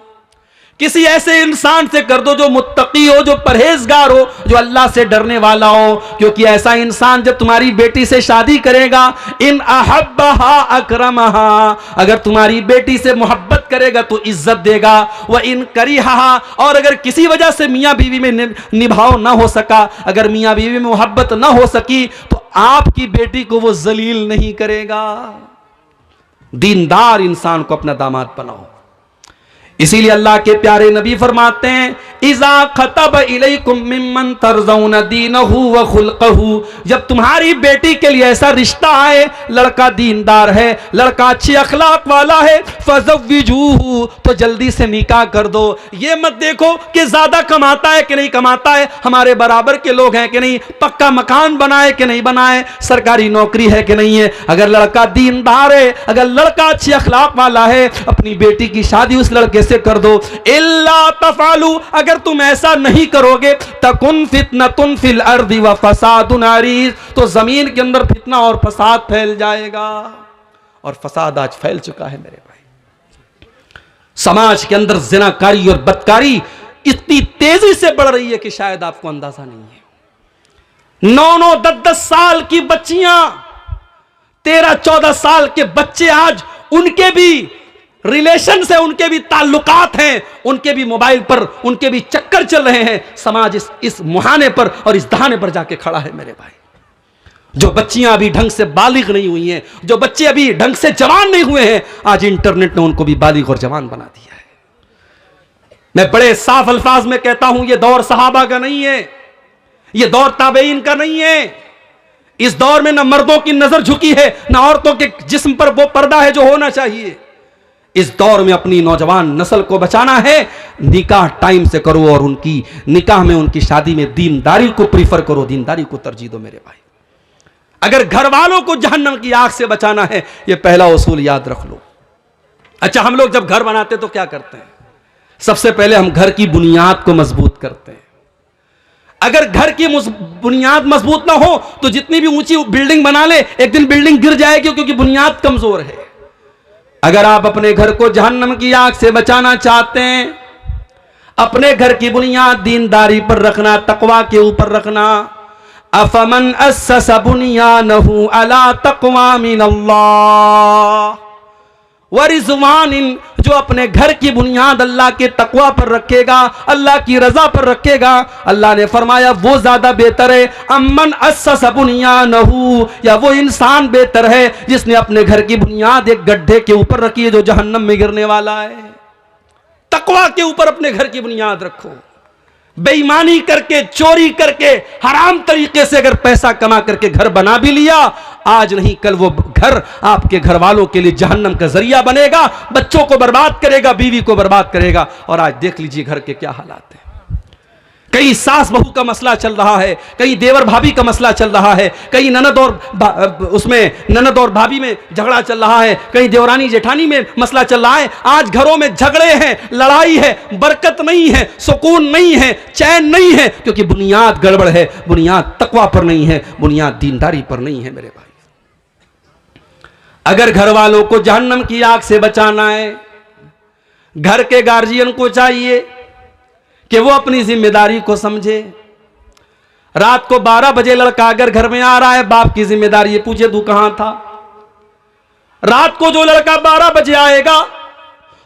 Speaker 1: किसी ऐसे इंसान से कर दो जो मुत्तकी हो, जो परहेजगार हो, जो अल्लाह से डरने वाला हो। क्योंकि ऐसा इंसान जब तुम्हारी बेटी से शादी करेगा, इन अहब्बहा अकरमहा, अगर तुम्हारी बेटी से मोहब्बत करेगा तो इज्जत देगा, वह इन करिहा, और अगर किसी वजह से मियाँ बीवी में निभाव ना हो सका, अगर मियाँ बीवी में मोहब्बत ना हो सकी, तो आपकी बेटी को वो जलील नहीं करेगा। दीनदार इंसान को अपना दामाद बनाओ। इसीलिए अल्लाह के प्यारे नबी फरमाते हैं इज़ा खतब इलैकुम मिम्मन तरज़ौन दीनहु व खुल्क़हु, जब तुम्हारी बेटी के लिए ऐसा रिश्ता आए, लड़का दीनदार है, लड़का अच्छे अखलाक वाला है, फज़व्विजूहु, तो जल्दी से निकाह कर दो। ये मत देखो कि ज्यादा कमाता है कि नहीं कमाता है, हमारे बराबर के लोग हैं कि नहीं, पक्का मकान बनाए कि नहीं बनाए, सरकारी नौकरी है कि नहीं है। अगर लड़का दीनदार है, अगर लड़का अच्छे अखलाक वाला है, अपनी बेटी की शादी उस लड़के से कर दो। इल्ला तफालू, अगर तुम ऐसा नहीं करोगे, तकुन फितनतुन फिल अर्दी व फसादुन अरीज, तो जमीन के अंदर फितना और फसाद फैल जाएगा। और फसाद आज फैल चुका है मेरे भाई। समाज के अंदर जिनाकारी और बदकारी इतनी तेजी से बढ़ रही है कि शायद आपको अंदाजा नहीं है। 9-9, 10-10 साल की बच्चियां, 13-14 साल के बच्चे, आज उनके भी रिलेशन से, उनके भी ताल्लुकात हैं, उनके भी मोबाइल पर, उनके भी चक्कर चल रहे हैं। समाज इस मुहाने पर और इस दहाने पर जाके खड़ा है मेरे भाई। जो बच्चियां अभी ढंग से बालिग नहीं हुई हैं, जो बच्चे अभी ढंग से जवान नहीं हुए हैं, आज इंटरनेट ने उनको भी बालिग और जवान बना दिया है। मैं बड़े साफ अल्फाज में कहता हूं, यह दौर सहाबा का नहीं है, यह दौर ताबेईन का नहीं है। इस दौर में न मर्दों की नजर झुकी है, न औरतों के जिस्म पर वो पर्दा है जो होना चाहिए। इस दौर में अपनी नौजवान नस्ल को बचाना है, निकाह टाइम से करो और उनकी निकाह में, उनकी शादी में दीनदारी को प्रीफर करो, दीनदारी को तरजीह दो मेरे भाई। अगर घर वालों को जहन्नम की आग से बचाना है, यह पहला उसूल याद रख लो। अच्छा, हम लोग जब घर बनाते तो क्या करते हैं? सबसे पहले हम घर की बुनियाद को मजबूत करते हैं। अगर घर की बुनियाद मजबूत ना हो तो जितनी भी ऊंची बिल्डिंग बना ले, एक दिन बिल्डिंग गिर जाएगी क्योंकि बुनियाद कमजोर है। अगर आप अपने घर को जहन्नम की आग से बचाना चाहते हैं, अपने घर की बुनियाद दीनदारी पर रखना, तकवा के ऊपर रखना। अफमन अस्सस बुनियानहु अला तक़वा मिनल्लाह व रिज़वानिन, जो अपने घर की बुनियाद अल्लाह के तकवा पर रखेगा, अल्लाह की रजा पर रखेगा, अल्लाह ने फरमाया वो ज्यादा बेहतर है। अम्मन अस्सस बुनियानहु, या वो इंसान बेहतर है जिसने अपने घर की बुनियाद एक गड्ढे के ऊपर रखी है जो जहन्नम में गिरने वाला है। तकवा के ऊपर अपने घर की बुनियाद रखो। बेईमानी करके, चोरी करके, हराम तरीके से अगर पैसा कमा करके घर बना भी लिया, आज नहीं कल वो घर आपके घर वालों के लिए जहन्नम का जरिया बनेगा, बच्चों को बर्बाद करेगा, बीवी को बर्बाद करेगा। और आज देख लीजिए घर के क्या हालात हैं। कहीं सास बहू का मसला चल रहा है, कहीं देवर भाभी का मसला चल रहा है, कहीं ननद और भाभी में झगड़ा चल रहा है, कहीं देवरानी जेठानी में मसला चल रहा है। आज घरों में झगड़े हैं, लड़ाई है, बरकत नहीं है, सुकून नहीं है, चैन नहीं है, क्योंकि बुनियाद गड़बड़ है, बुनियाद तकवा पर नहीं है, बुनियाद दीनदारी पर नहीं है मेरे भाई। अगर घर वालों को जहन्नम की आग से बचाना है, घर के गार्जियन को चाहिए कि वो अपनी जिम्मेदारी को समझे। रात को 12 बजे लड़का अगर घर में आ रहा है, बाप की जिम्मेदारी है पूछे तू कहां था। रात को जो लड़का 12 बजे आएगा,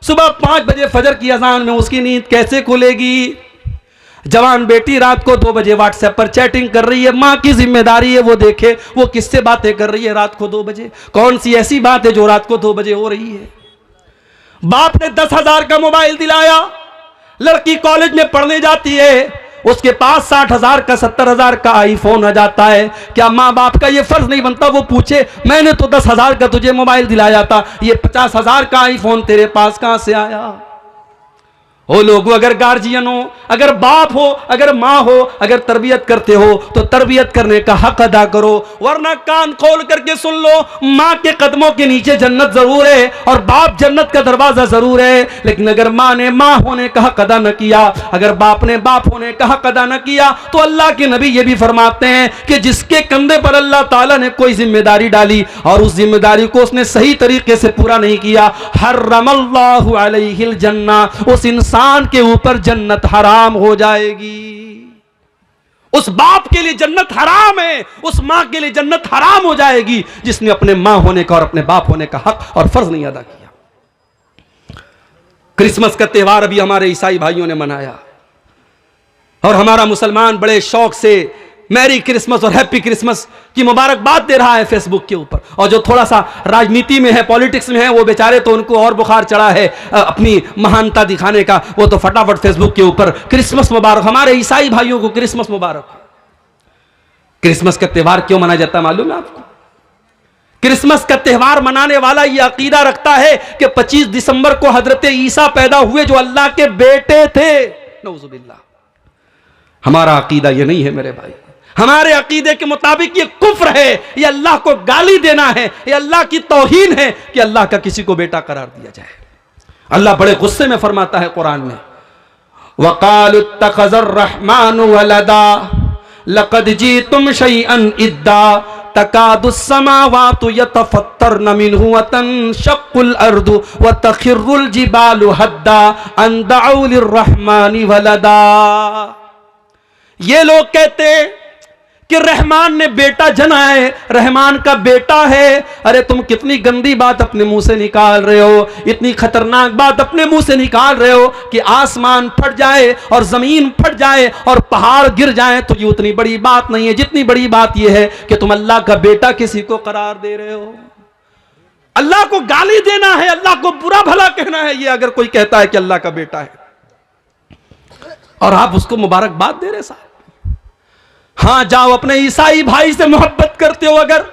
Speaker 1: सुबह 5 बजे फजर की अजान में उसकी नींद कैसे खुलेगी। जवान बेटी रात को 2 बजे व्हाट्सएप पर चैटिंग कर रही है, मां की जिम्मेदारी है वो देखे वो किससे बातें कर रही है रात को 2 बजे, कौन सी ऐसी बात है जो रात को 2 बजे हो रही है। बाप ने 10,000 का मोबाइल दिलाया, लड़की कॉलेज में पढ़ने जाती है, उसके पास 60,000 का 70,000 का आईफोन आ जाता है। क्या माँ बाप का ये फर्ज नहीं बनता वो पूछे मैंने तो 10,000 का तुझे मोबाइल दिलाया था, ये 50,000 का आईफोन तेरे पास कहां से आया। ओ लोगों, अगर गार्जियन हो, अगर बाप हो, अगर माँ हो, अगर तरबियत करते हो तो तरबियत करने का हक अदा करो, वरना कान खोल करके सुन लो, माँ के कदमों के नीचे जन्नत जरूर है और बाप जन्नत का दरवाजा जरूर है। लेकिन अगर माँ ने माँ होने का हक अदा न किया, अगर बाप ने बाप होने का हक अदा न किया, तो अल्लाह के नबी ये भी फरमाते हैं कि जिसके कंधे पर अल्लाह ताला ने कोई जिम्मेदारी डाली और उस जिम्मेदारी को उसने सही तरीके से पूरा नहीं किया, हर्रमल्लाहु अलैहिल जन्ना, उस इंसान के ऊपर जन्नत हराम हो जाएगी। उस बाप के लिए जन्नत हराम है, उस मां के लिए जन्नत हराम हो जाएगी जिसने अपने मां होने का और अपने बाप होने का हक और फर्ज नहीं अदा किया। क्रिसमस का त्यौहार अभी हमारे ईसाई भाइयों ने मनाया और हमारा मुसलमान बड़े शौक से मैरी क्रिसमस और हैप्पी क्रिसमस की मुबारकबाद दे रहा है फेसबुक के ऊपर। और जो थोड़ा सा राजनीति में है, पॉलिटिक्स में है, वो बेचारे तो उनको और बुखार चढ़ा है अपनी महानता दिखाने का, वो तो फटाफट फेसबुक के ऊपर क्रिसमस मुबारक, हमारे ईसाई भाइयों को क्रिसमस मुबारक। क्रिसमस का त्यौहार क्यों मनाया जाता है मालूम है आपको? क्रिसमस का त्यौहार मनाने वाला ये अकीदा रखता है कि 25 दिसंबर को हजरत ईसा पैदा हुए जो अल्लाह के बेटे थे। नऊजुबिल्लाह। हमारा अकीदा ये नहीं है मेरे भाई। हमारे अकीदे के मुताबिक ये कुफ्र है, ये अल्लाह को गाली देना है, ये अल्लाह की तौहीन है कि अल्लाह का किसी को बेटा करार दिया जाए। अल्लाह बड़े गुस्से में फरमाता है कुरान में, वक़ालु इत्तख़ज़र रहमानु वलदा लक़द जीतुम शैअन इद्दा तकादुस समावातु यतफ़त्तरन मिन्हु व तनशक़्क़ुल अर्दु व तख़िर्रुल जिबालु हद्दा अन दअउ लिर्रहमानि वलदा। ये लोग कहते कि रहमान ने बेटा जना है, रहमान का बेटा है। अरे तुम कितनी गंदी बात अपने मुंह से निकाल रहे हो, इतनी खतरनाक बात अपने मुंह से निकाल रहे हो कि आसमान फट जाए और जमीन फट जाए और पहाड़ गिर जाए तो ये उतनी बड़ी बात नहीं है जितनी बड़ी बात ये है कि तुम अल्लाह का बेटा किसी को करार दे रहे हो। अल्लाह को गाली देना है, अल्लाह को बुरा भला कहना है, ये अगर कोई कहता है कि अल्लाह का बेटा है और आप उसको मुबारकबाद दे रहे साहब। हाँ, जाओ अपने ईसाई भाई से मोहब्बत करते हो, अगर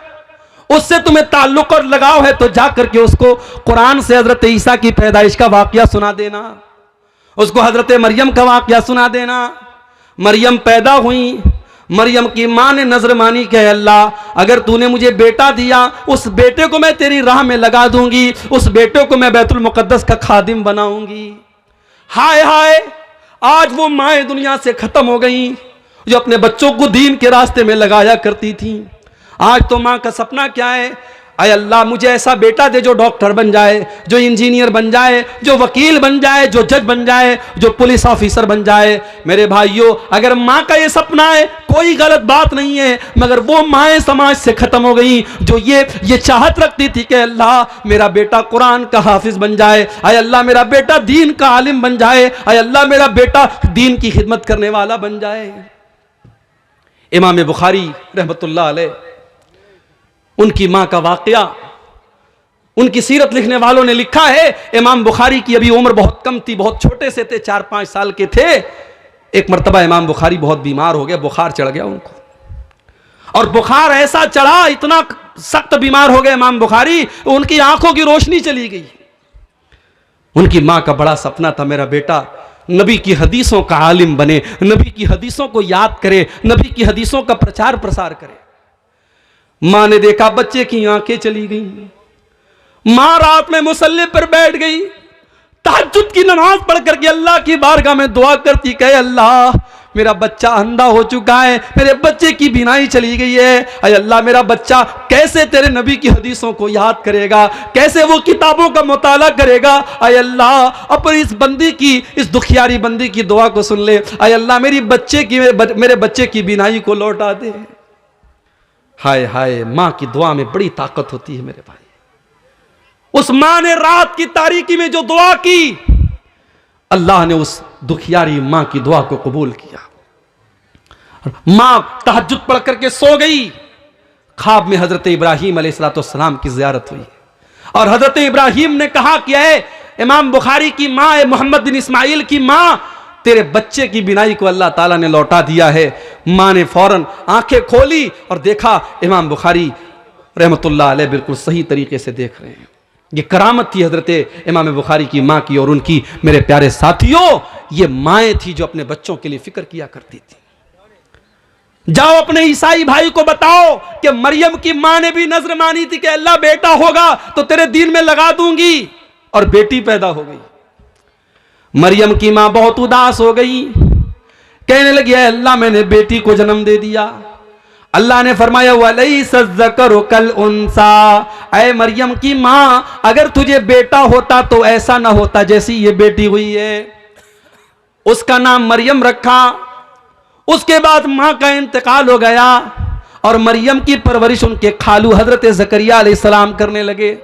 Speaker 1: उससे तुम्हें ताल्लुक और लगाव है तो जा करके उसको कुरान से हजरत ईसा की पैदाइश का वाकया सुना देना, उसको हजरत मरियम का वाकया सुना देना। मरियम पैदा हुई, मरियम की मां ने नजर मानी कि अल्लाह अगर तूने मुझे बेटा दिया, उस बेटे को मैं तेरी राह में लगा दूंगी, उस बेटे को मैं बैतुल मुकद्दस का खादिम बनाऊंगी। हाय हाय, आज वो माएँ दुनिया से खत्म हो गई जो अपने बच्चों को दीन के रास्ते में लगाया करती थी। आज तो माँ का सपना क्या है, अय अल्लाह मुझे ऐसा बेटा दे जो डॉक्टर बन जाए, जो इंजीनियर बन जाए, जो वकील बन जाए, जो जज बन जाए, जो पुलिस ऑफिसर बन जाए। मेरे भाइयों, अगर माँ का ये सपना है कोई गलत बात नहीं है, मगर वो माएँ समाज से खत्म हो गई जो ये चाहत रखती थी कि अल्लाह मेरा बेटा कुरान का हाफिज बन जाए, अय अल्लाह मेरा बेटा दीन का आलिम बन जाए, अय अल्लाह मेरा बेटा दीन की खिदमत करने वाला बन जाए। इमाम बुखारी रहमतुल्लाह अलैह, उनकी मां का वाकया, उनकी सीरत लिखने वालों ने लिखा है, इमाम बुखारी की अभी उम्र बहुत कम थी, बहुत छोटे से थे, 4-5 साल के थे। एक मर्तबा इमाम बुखारी बहुत बीमार हो गए, बुखार चढ़ गया उनको, और बुखार ऐसा चढ़ा, इतना सख्त बीमार हो गए इमाम बुखारी, उनकी आंखों की रोशनी चली गई। उनकी मां का बड़ा सपना था मेरा बेटा नबी की हदीसों का आलिम बने, नबी की हदीसों को याद करे, नबी की हदीसों का प्रचार प्रसार करे। मां ने देखा बच्चे की आंखें चली गई। मां रात में मुसल्ले पर बैठ गई, तहज्जुद की नमाज पढ़ करके अल्लाह की बारगाह में दुआ करती, कहे अल्लाह मेरा बच्चा अंधा हो चुका है, मेरे बच्चे की बीनाई चली गई है, अय अल्लाह मेरा बच्चा कैसे तेरे नबी की हदीसों को याद करेगा, कैसे वो किताबों का मुताला करेगा। अय अल्लाह अपनी इस बंदी की, इस दुखियारी बंदी की दुआ को सुन ले, अय अल्लाह मेरे बच्चे की बीनाई को लौटा दे। हाय हाय, मां की दुआ में बड़ी ताकत होती है मेरे भाई। उस मां ने रात की तारीकी में जो दुआ की, अल्लाह ने उस दुखियारी मां की दुआ को कबूल किया। मां तहज्जुद पढ़ करके सो गई, ख्वाब में हजरत इब्राहीम अलैहिस्सलाम की ज़ियारत हुई, और हजरत इब्राहीम ने कहा कि है इमाम बुखारी की मां, मोहम्मद बिन इस्माइल की मां, तेरे बच्चे की बिनाई को अल्लाह ताला ने लौटा दिया है। मां ने फौरन आंखें खोली और देखा इमाम बुखारी रहमतुल्लाह अलैह बिल्कुल सही तरीके से देख रहे हैं। ये करामत थी हजरत इमाम बुखारी की मां की और उनकी। मेरे प्यारे साथियों, ये माएँ थी जो अपने बच्चों के लिए फिक्र किया करती थी। जाओ अपने ईसाई भाई को बताओ कि मरियम की मां ने भी नजर मानी थी कि अल्लाह बेटा होगा तो तेरे दीन में लगा दूंगी, और बेटी पैदा हो गई। मरियम की मां बहुत उदास हो गई, कहने लगी अल्लाह मैंने बेटी को जन्म दे दिया। अल्लाह ने फरमाया वलैसा ज़करु कल उन्सा, ऐ मरियम की मां अगर तुझे बेटा होता तो ऐसा ना होता जैसी ये बेटी हुई है। उसका नाम मरियम रखा। उसके बाद मां का इंतकाल हो गया और मरियम की परवरिश उनके खालू हजरत ज़करिया अलैहिस्सलाम करने लगे।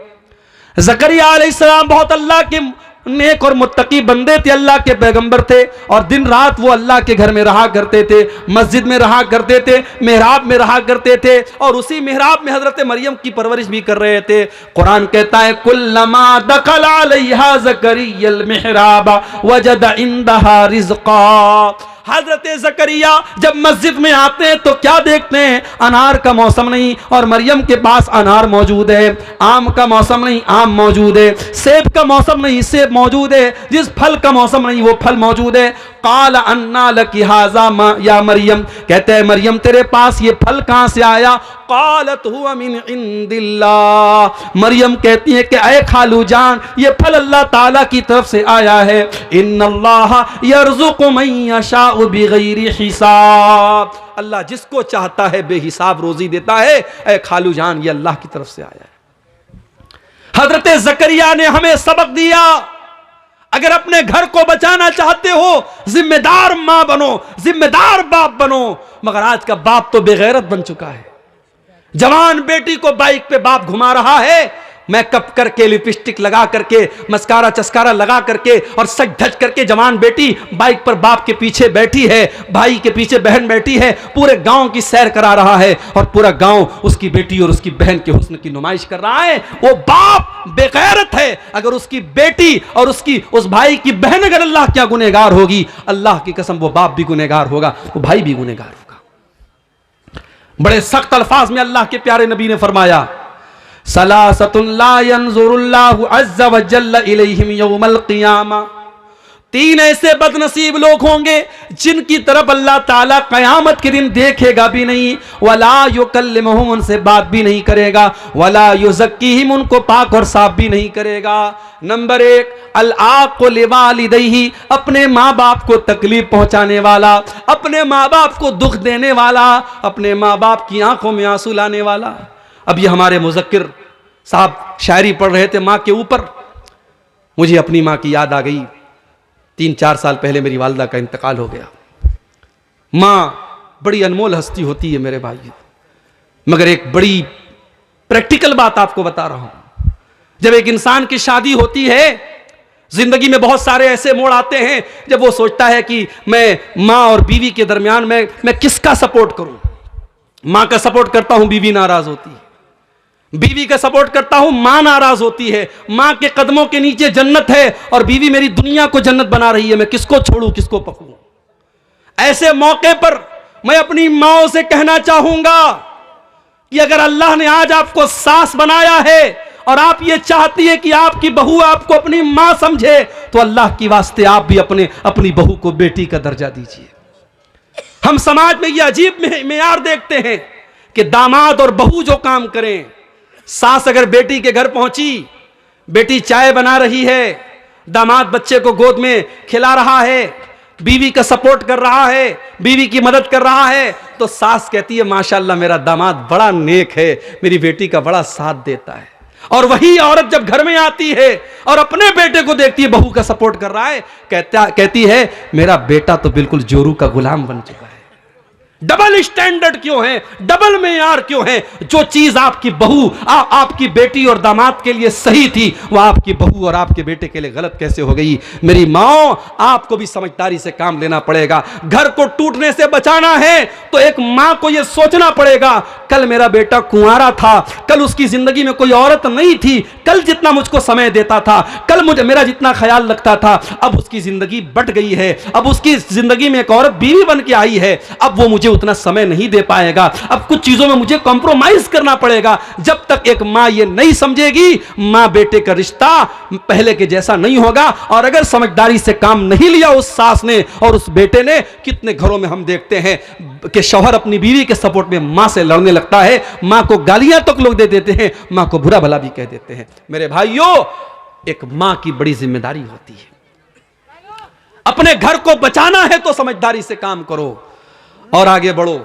Speaker 1: ज़करिया अलैहिस्सलाम बहुत अल्लाह के नेक और मुत्तकी बंदे थे, अल्लाह के पैगंबर थे, और दिन रात वो अल्लाह के घर में रहा करते थे, मस्जिद में रहा करते थे, मेहराब में रहा करते थे, और उसी मेहराब में हजरत मरियम की परवरिश भी कर रहे थे। कुरान कहता है कुल्लमा दखल अलैहा ज़करियल मेहराब वजद इंदहा रिज़्क़ा। हजरत ज़करिया जब मस्जिद में आते हैं तो क्या देखते हैं, अनार का मौसम नहीं और मरियम के पास अनार मौजूद है, आम का मौसम नहीं आम मौजूद है, सेब का मौसम नहीं सेब मौजूद है, जिस फल का मौसम नहीं वो फल मौजूद है। काल अन्ना लकी हाज़ा या मरियम, कहते हैं मरियम तेरे पास ये फल कहां से आया। कालत हुआ मिन इंदिल्लाह, मरियम कहती है कि ऐ खालू जान ये फल अल्लाह ताला की तरफ से आया है। इन्नल्लाह यर्ज़ुक़ु मन यशाउ बिगैरि हिसाब, अल्लाह जिसको चाहता है बेहिसाब रोजी देता है। ऐ खालू जान ये अल्लाह की तरफ से आया है। हजरत ज़करिया ने हमें सबक दिया, अगर अपने घर को बचाना चाहते हो जिम्मेदार मां बनो, जिम्मेदार बाप बनो। मगर आज का बाप तो बेगैरत बन चुका है। जवान बेटी को बाइक पे बाप घुमा रहा है, मेकअप करके, लिपस्टिक लगा करके, मस्कारा चस्कारा लगा करके और सज धज करके जवान बेटी बाइक पर बाप के पीछे बैठी है, भाई के पीछे बहन बैठी है, पूरे गांव की सैर करा रहा है और पूरा गांव उसकी बेटी और उसकी बहन के हुस्न की नुमाइश कर रहा है। वो बाप बेगैरत है। अगर उसकी बेटी और उस भाई की बहन अगर अल्लाह क्या गुनहगार होगी, अल्लाह की कसम वो बाप भी गुनहगार होगा, वो भाई भी गुनहगार होगा। बड़े सख्त अल्फाज में अल्लाह के प्यारे नबी ने फरमाया सलासतुन ला यंजुरुल्लाहु अज़्ज़ व जल्ल इलैहिम यौमल क़ियामा। 3 ऐसे बदनसीब लोग होंगे जिनकी तरफ अल्लाह ताला कयामत के दिन देखेगा भी नहीं, वला युकल्लिमुहुम, उनसे बात भी नहीं करेगा, वला युज़क्कीहिम, उनको पाक और साफ भी नहीं करेगा। नंबर 1, अल आक़ु लिवालिदैहि, अपने माँ बाप को तकलीफ पहुंचाने वाला, अपने माँ बाप को दुख देने वाला, अपने माँ बाप की आंखों में आंसू लाने वाला। अब ये हमारे मुज़क्किर साहब शायरी पढ़ रहे थे माँ के ऊपर, मुझे अपनी माँ की याद आ गई। 3-4 साल पहले मेरी वालिदा का इंतकाल हो गया। माँ बड़ी अनमोल हस्ती होती है मेरे भाई, मगर एक बड़ी प्रैक्टिकल बात आपको बता रहा हूं। जब एक इंसान की शादी होती है, जिंदगी में बहुत सारे ऐसे मोड़ आते हैं जब वो सोचता है कि मैं माँ और बीवी के दरमियान मैं किसका सपोर्ट करूं। माँ का सपोर्ट करता हूं, बीवी नाराज होती है, बीवी का सपोर्ट करता हूं, मां नाराज होती है। मां के कदमों के नीचे जन्नत है और बीवी मेरी दुनिया को जन्नत बना रही है, मैं किसको छोड़ूं, किसको पकड़ूं। ऐसे मौके पर मैं अपनी माओ से कहना चाहूंगा कि अगर अल्लाह ने आज आपको सास बनाया है और आप ये चाहती है कि आपकी बहू आपको अपनी मां समझे, तो अल्लाह की वास्ते आप भी अपनी बहू को बेटी का दर्जा दीजिए। हम समाज में ये अजीब मेयार देखते हैं कि दामाद और बहू जो काम करें, सास अगर बेटी के घर पहुंची, बेटी चाय बना रही है, दामाद बच्चे को गोद में खिला रहा है, बीवी का सपोर्ट कर रहा है, बीवी की मदद कर रहा है, तो सास कहती है माशाल्लाह मेरा दामाद बड़ा नेक है, मेरी बेटी का बड़ा साथ देता है। और वही औरत जब घर में आती है और अपने बेटे को देखती है बहू का सपोर्ट कर रहा है, कहती है मेरा बेटा तो बिल्कुल जोरू का गुलाम बन चुका है। डबल स्टैंडर्ड क्यों है, डबल मेयार क्यों है? जो चीज आपकी बहू आपकी बेटी और दामाद के लिए सही थी, वह आपकी बहू और आपके बेटे के लिए गलत कैसे हो गई? मेरी माँ, आपको भी समझदारी से काम लेना पड़ेगा। घर को टूटने से बचाना है तो एक माँ को यह सोचना पड़ेगा, कल मेरा बेटा कुंवारा था, कल उसकी जिंदगी में कोई औरत नहीं थी, कल जितना मुझको समय देता था, कल मुझे मेरा जितना ख्याल रखता था, अब उसकी जिंदगी बट गई है, अब उसकी जिंदगी में एक औरत बीवी बन के आई है, अब वो मुझे उतना समय नहीं दे पाएगा, अब कुछ चीजों में मुझे कॉम्प्रोमाइज करना पड़ेगा। जब तक एक मां ये नहीं समझेगी, मां बेटे का रिश्ता पहले के जैसा नहीं होगा। और अगर समझदारी से काम नहीं लिया उस सास ने और उस बेटे ने, कितने घरों में हम देखते हैं कि शौहर अपनी बीवी के सपोर्ट में मां से लड़ने लगता है, मां को गालियां तक लोग दे देते हैं, मां को बुरा भला भी कह देते हैं। मेरे भाइयों, एक मां की बड़ी जिम्मेदारी होती है। अपने घर को बचाना है तो समझदारी से काम करो और आगे बढ़ो।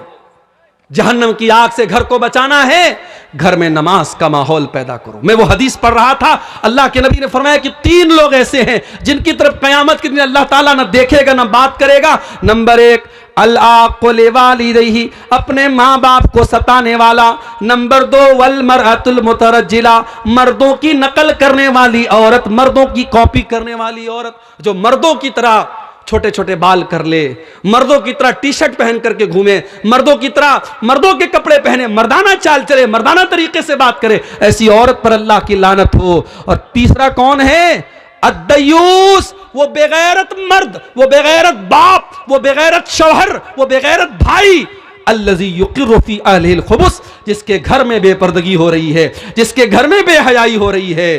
Speaker 1: जहन्नम की आग से घर को बचाना है, घर में नमाज का माहौल पैदा करो। मैं वो हदीस पढ़ रहा था, अल्लाह के नबी ने फरमाया कि 3 लोग ऐसे हैं जिनकी तरफ कयामत के दिन अल्लाह ताला न देखेगा न बात करेगा। नंबर 1, अल आक़ु लिवालिदैहि, अपने माँ बाप को सताने वाला। नंबर 2, वल मरअतुल मुतरज्जिला, मर्दों की नकल करने वाली औरत, मर्दों की कॉपी करने वाली औरत, जो मर्दों की तरह छोटे छोटे बाल कर ले, मर्दों की तरह टी शर्ट पहन करके घूमे, मर्दों की तरह मर्दों के कपड़े पहने, मर्दाना चाल चले, मर्दाना तरीके से बात करे, ऐसी औरत पर अल्लाह की लानत हो। और तीसरा कौन है? अद्दयूस, वो बेगैरत मर्द, वो बेगैरत बाप, वो बेगैरत शौहर, वो बेगैरत भाई, अल्लज़ी युक़िर्रु फ़ी अहलिल खुबुस, जिसके घर में बेपर्दगी हो रही है, जिसके घर में बेहयाई हो रही है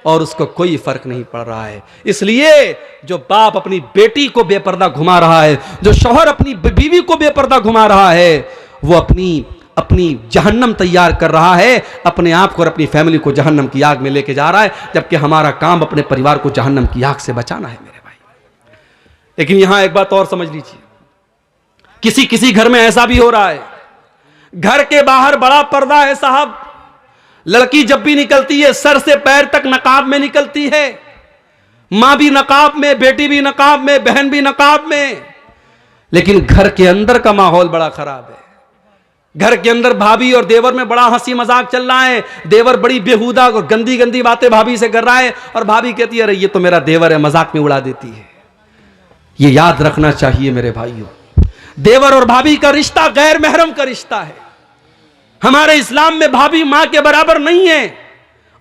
Speaker 1: और उसको कोई फर्क नहीं पड़ रहा है। इसलिए जो बाप अपनी बेटी को बेपर्दा घुमा रहा है, जो शौहर अपनी बीवी को बेपर्दा घुमा रहा है, वो अपनी जहन्नम तैयार कर रहा है, अपने आप को और अपनी फैमिली को जहन्नम की आग में लेके जा रहा है, जबकि हमारा काम अपने परिवार को जहन्नम की आग से बचाना है मेरे भाई। लेकिन यहां एक बात और समझ लीजिए, किसी घर में ऐसा भी हो रहा है, घर के बाहर बड़ा पर्दा है साहब, लड़की जब भी निकलती है सर से पैर तक नकाब में निकलती है, मां भी नकाब में, बेटी भी नकाब में, बहन भी नकाब में, लेकिन घर के अंदर का माहौल बड़ा खराब है। घर के अंदर भाभी और देवर में बड़ा हंसी मजाक चल रहा है, देवर बड़ी बेहुदा और गंदी गंदी बातें भाभी से कर रहा है और भाभी कहती है अरे ये तो मेरा देवर है, मजाक में उड़ा देती है। ये याद रखना चाहिए मेरे भाइयों, देवर और भाभी का रिश्ता गैर महरम का रिश्ता है। हमारे इस्लाम में भाभी मां के बराबर नहीं है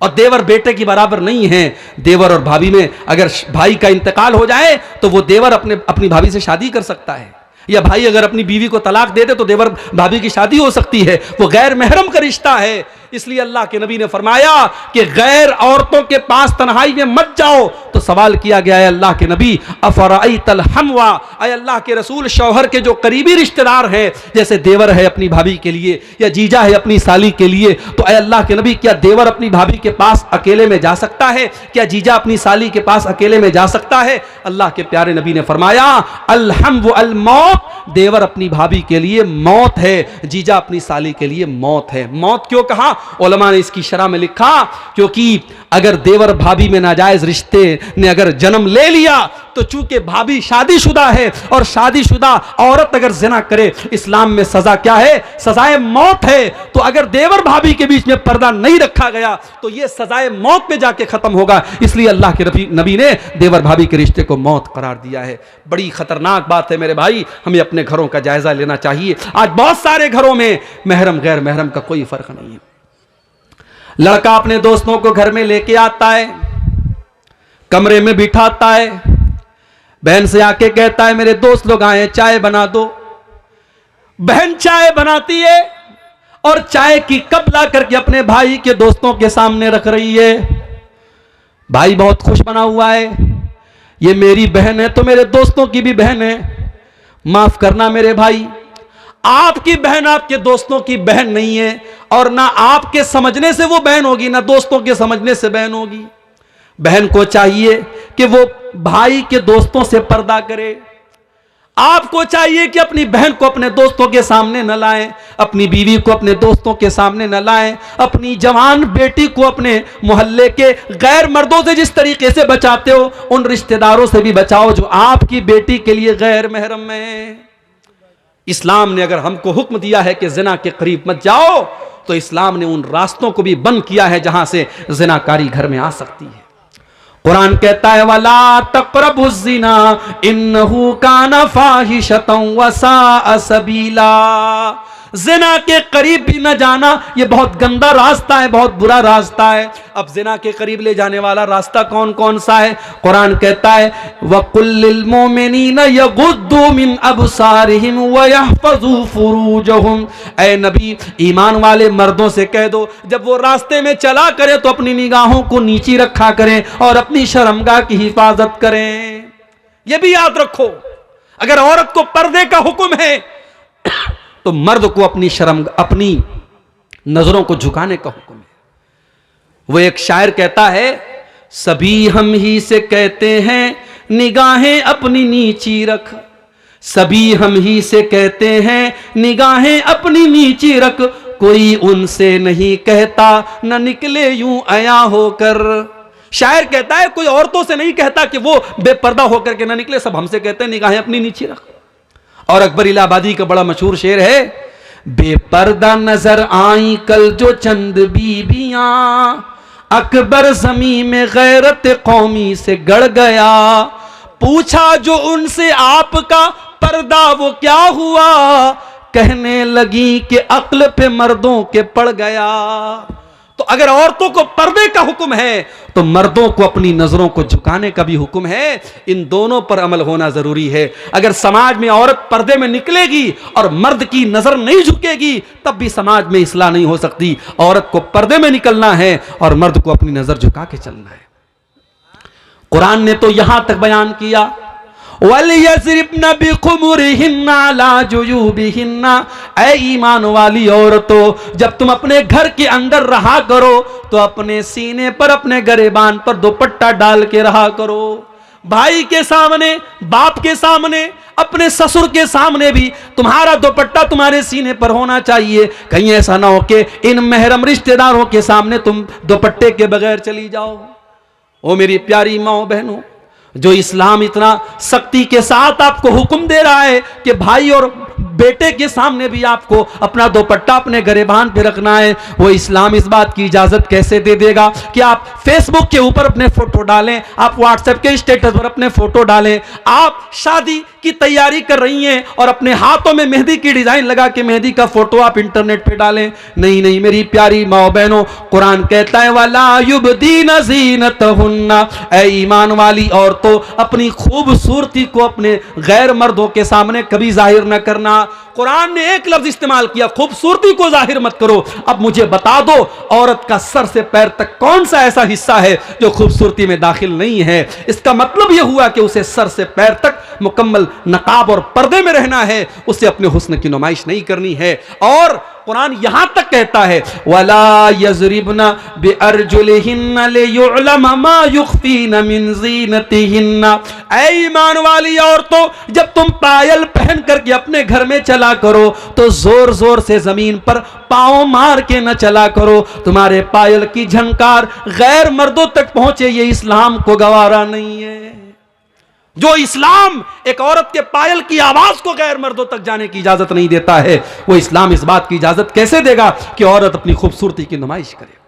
Speaker 1: और देवर बेटे की बराबर नहीं है। देवर और भाभी में अगर भाई का इंतकाल हो जाए तो वो देवर अपनी भाभी से शादी कर सकता है, या भाई अगर अपनी बीवी को तलाक दे दे तो देवर भाभी की शादी हो सकती है। वो गैर महरम का रिश्ता है। इसलिए अल्लाह के नबी ने फरमाया कि गैर औरतों के पास तन्हाई में मत जाओ। तो सवाल किया गया है अल्लाह के नबी अफराइतल हमवा, अय अल्लाह के रसूल शौहर के जो करीबी रिश्तेदार हैं, जैसे देवर है अपनी भाभी के लिए या जीजा है अपनी साली के लिए, तो अय अल्लाह के नबी क्या देवर अपनी भाभी के पास अकेले में जा सकता है? क्या जीजा अपनी साली के पास अकेले में जा सकता है? अल्लाह के प्यारे नबी ने फरमाया अलहम व अल मौत, देवर अपनी भाभी के लिए मौत है, जीजा अपनी साली के लिए मौत है। मौत क्यों कहा? उलमा ने इसकी शरह में लिखा क्योंकि अगर देवर भाभी में नाजायज रिश्ते ने अगर जन्म ले लिया तो चूंकि भाभी शादीशुदा है और शादीशुदा औरत अगर जिना करे इस्लाम में सजा क्या है? सजाए मौत है। तो अगर देवर भाभी के बीच में पर्दा नहीं रखा गया तो यह सजाए मौत में जाके खत्म होगा। इसलिए अल्लाह के नबी ने देवर भाभी के रिश्ते को मौत करार दिया है। बड़ी खतरनाक बात है मेरे भाई, हमें अपने घरों का जायजा लेना चाहिए। आज बहुत सारे घरों में महरम गैर महरम का कोई फर्क नहीं है। लड़का अपने दोस्तों को घर में लेके आता है, कमरे में बिठाता है, बहन से आके कहता है मेरे दोस्त लोग आए चाय बना दो। बहन चाय बनाती है और चाय की कप ला करके अपने भाई के दोस्तों के सामने रख रही है। भाई बहुत खुश बना हुआ है, ये मेरी बहन है तो मेरे दोस्तों की भी बहन है, माफ करना मेरे भाई, आपकी बहन आपके दोस्तों की बहन नहीं है और ना आपके समझने से वो बहन होगी ना दोस्तों के समझने से बहन होगी। बहन को चाहिए कि वो भाई के दोस्तों से पर्दा करे। आपको चाहिए कि अपनी बहन को अपने दोस्तों के सामने न लाएं, अपनी बीवी को अपने दोस्तों के सामने न लाएं, अपनी जवान बेटी को अपने मोहल्ले के गैर मर्दों से जिस तरीके से बचाते हो उन रिश्तेदारों से भी बचाओ जो आपकी बेटी के लिए गैर महरम है। इस्लाम ने अगर हमको हुक्म दिया है कि जिना के करीब मत जाओ तो इस्लाम ने उन रास्तों को भी बंद किया है जहां से जिनाकारी घर में आ सकती है। कुरान कहता है वला तक़रबुज़ ज़िना इन्नहु काना फ़ाहिशतन व साअ सबीला, जिना के करीब भी न जाना ये बहुत गंदा रास्ता है, बहुत बुरा रास्ता है। अब जिना के करीब ले जाने वाला रास्ता कौन कौन सा है? कुरान कहता है वकुल्लिल मोमिनीना यगुद्दू मिन अबसारिहिम व यहफ़ज़ू फुरूजहुम, ऐ नबी ईमान वाले मर्दों से कह दो जब वो रास्ते में चला करें तो अपनी निगाहों को नीची रखा करें और अपनी शर्मगाह की हिफाजत करें। ये भी याद रखो, अगर औरत को पर्दे का हुक्म है तो मर्द को अपनी शर्म अपनी नजरों को झुकाने का हुक्म है। वो एक शायर कहता है सभी हम ही से कहते हैं निगाहें अपनी नीची रख, सभी हम ही से कहते हैं निगाहें अपनी नीची रख, कोई उनसे नहीं कहता न निकले यूं अया होकर। शायर कहता है कोई औरतों से नहीं कहता कि वो बेपर्दा होकर के ना निकले, सब हमसे कहते हैं निगाहें अपनी नीची रख। और अकबर इलाहाबादी का बड़ा मशहूर शेर है बेपर्दा नजर आई कल जो चंद बीबियां, अकबर ज़मीं में गैरत कौमी से गड़ गया, पूछा जो उनसे आपका पर्दा वो क्या हुआ, कहने लगी कि अक्ल पे मर्दों के पड़ गया। तो अगर औरतों को पर्दे का हुक्म है तो मर्दों को अपनी नजरों को झुकाने का भी हुक्म है। इन दोनों पर अमल होना जरूरी है। अगर समाज में औरत पर्दे में निकलेगी और मर्द की नजर नहीं झुकेगी तब भी समाज में इस्लाह नहीं हो सकती। औरत को पर्दे में निकलना है और मर्द को अपनी नजर झुका के चलना है। कुरान ने तो यहां तक बयान किया वलियज़रिबना बिखुमुरिहिन्ना अला जुयूबिहिन्ना, ऐ ईमान वाली औरतों जब तुम अपने घर के अंदर रहा करो तो अपने सीने पर अपने गरेबान पर दुपट्टा डाल के रहा करो। भाई के सामने, बाप के सामने, अपने ससुर के सामने भी तुम्हारा दुपट्टा तुम्हारे सीने पर होना चाहिए। कहीं ऐसा ना हो कि इन महरम रिश्तेदारों के सामने तुम दुपट्टे के बगैर चली जाओ। ओ मेरी प्यारी माओ बहनों, जो इस्लाम इतना सख्ती के साथ आपको हुक्म दे रहा है कि भाई और बेटे के सामने भी आपको अपना दुपट्टा अपने गरेबान पे रखना है, वो इस्लाम इस बात की इजाजत कैसे दे देगा कि आप फेसबुक के ऊपर अपने फोटो डालें, आप व्हाट्सएप के स्टेटस पर अपने फोटो डालें, आप शादी की तैयारी कर रही हैं और अपने हाथों में मेहंदी की डिजाइन लगा के मेहंदी का फोटो आप इंटरनेट पे डालें। नहीं नहीं मेरी प्यारी माओ बहनों, कुरान कहता है वाला युबदीना ज़ीनतहुन्ना, ऐ ईमान वाली औरतों अपनी खूबसूरती को अपने गैर मर्दों के सामने कभी जाहिर न करना। कुरान ने एक लफ्ज इस्तेमाल किया, खूबसूरती को जाहिर मत करो। अब मुझे बता दो, औरत का सर से पैर तक कौन सा ऐसा हिस्सा है जो खूबसूरती में दाखिल नहीं है? इसका मतलब यह हुआ कि उसे सर से पैर तक मुकम्मल नकाब और पर्दे में रहना है, उसे अपने हुस्न की नुमाइश नहीं करनी है। और कुरान यहां तक कहता है, वला यज़रिबना बिअरजुलिहिन्ना लियुअलम मा युख्फीना मिन ज़ीनतिहिन्ना। ऐ ईमान वाली औरतों, जब तुम पायल पहन करके अपने घर में चला करो तो जोर जोर से जमीन पर पांव मार के न चला करो। तुम्हारे पायल की झनकार गैर मर्दों तक पहुंचे, ये इस्लाम को गवारा नहीं है। जो इस्लाम एक औरत के पायल की आवाज को गैर मर्दों तक जाने की इजाजत नहीं देता है, वो इस्लाम इस बात की इजाजत कैसे देगा कि औरत अपनी खूबसूरती की नुमाइश करे?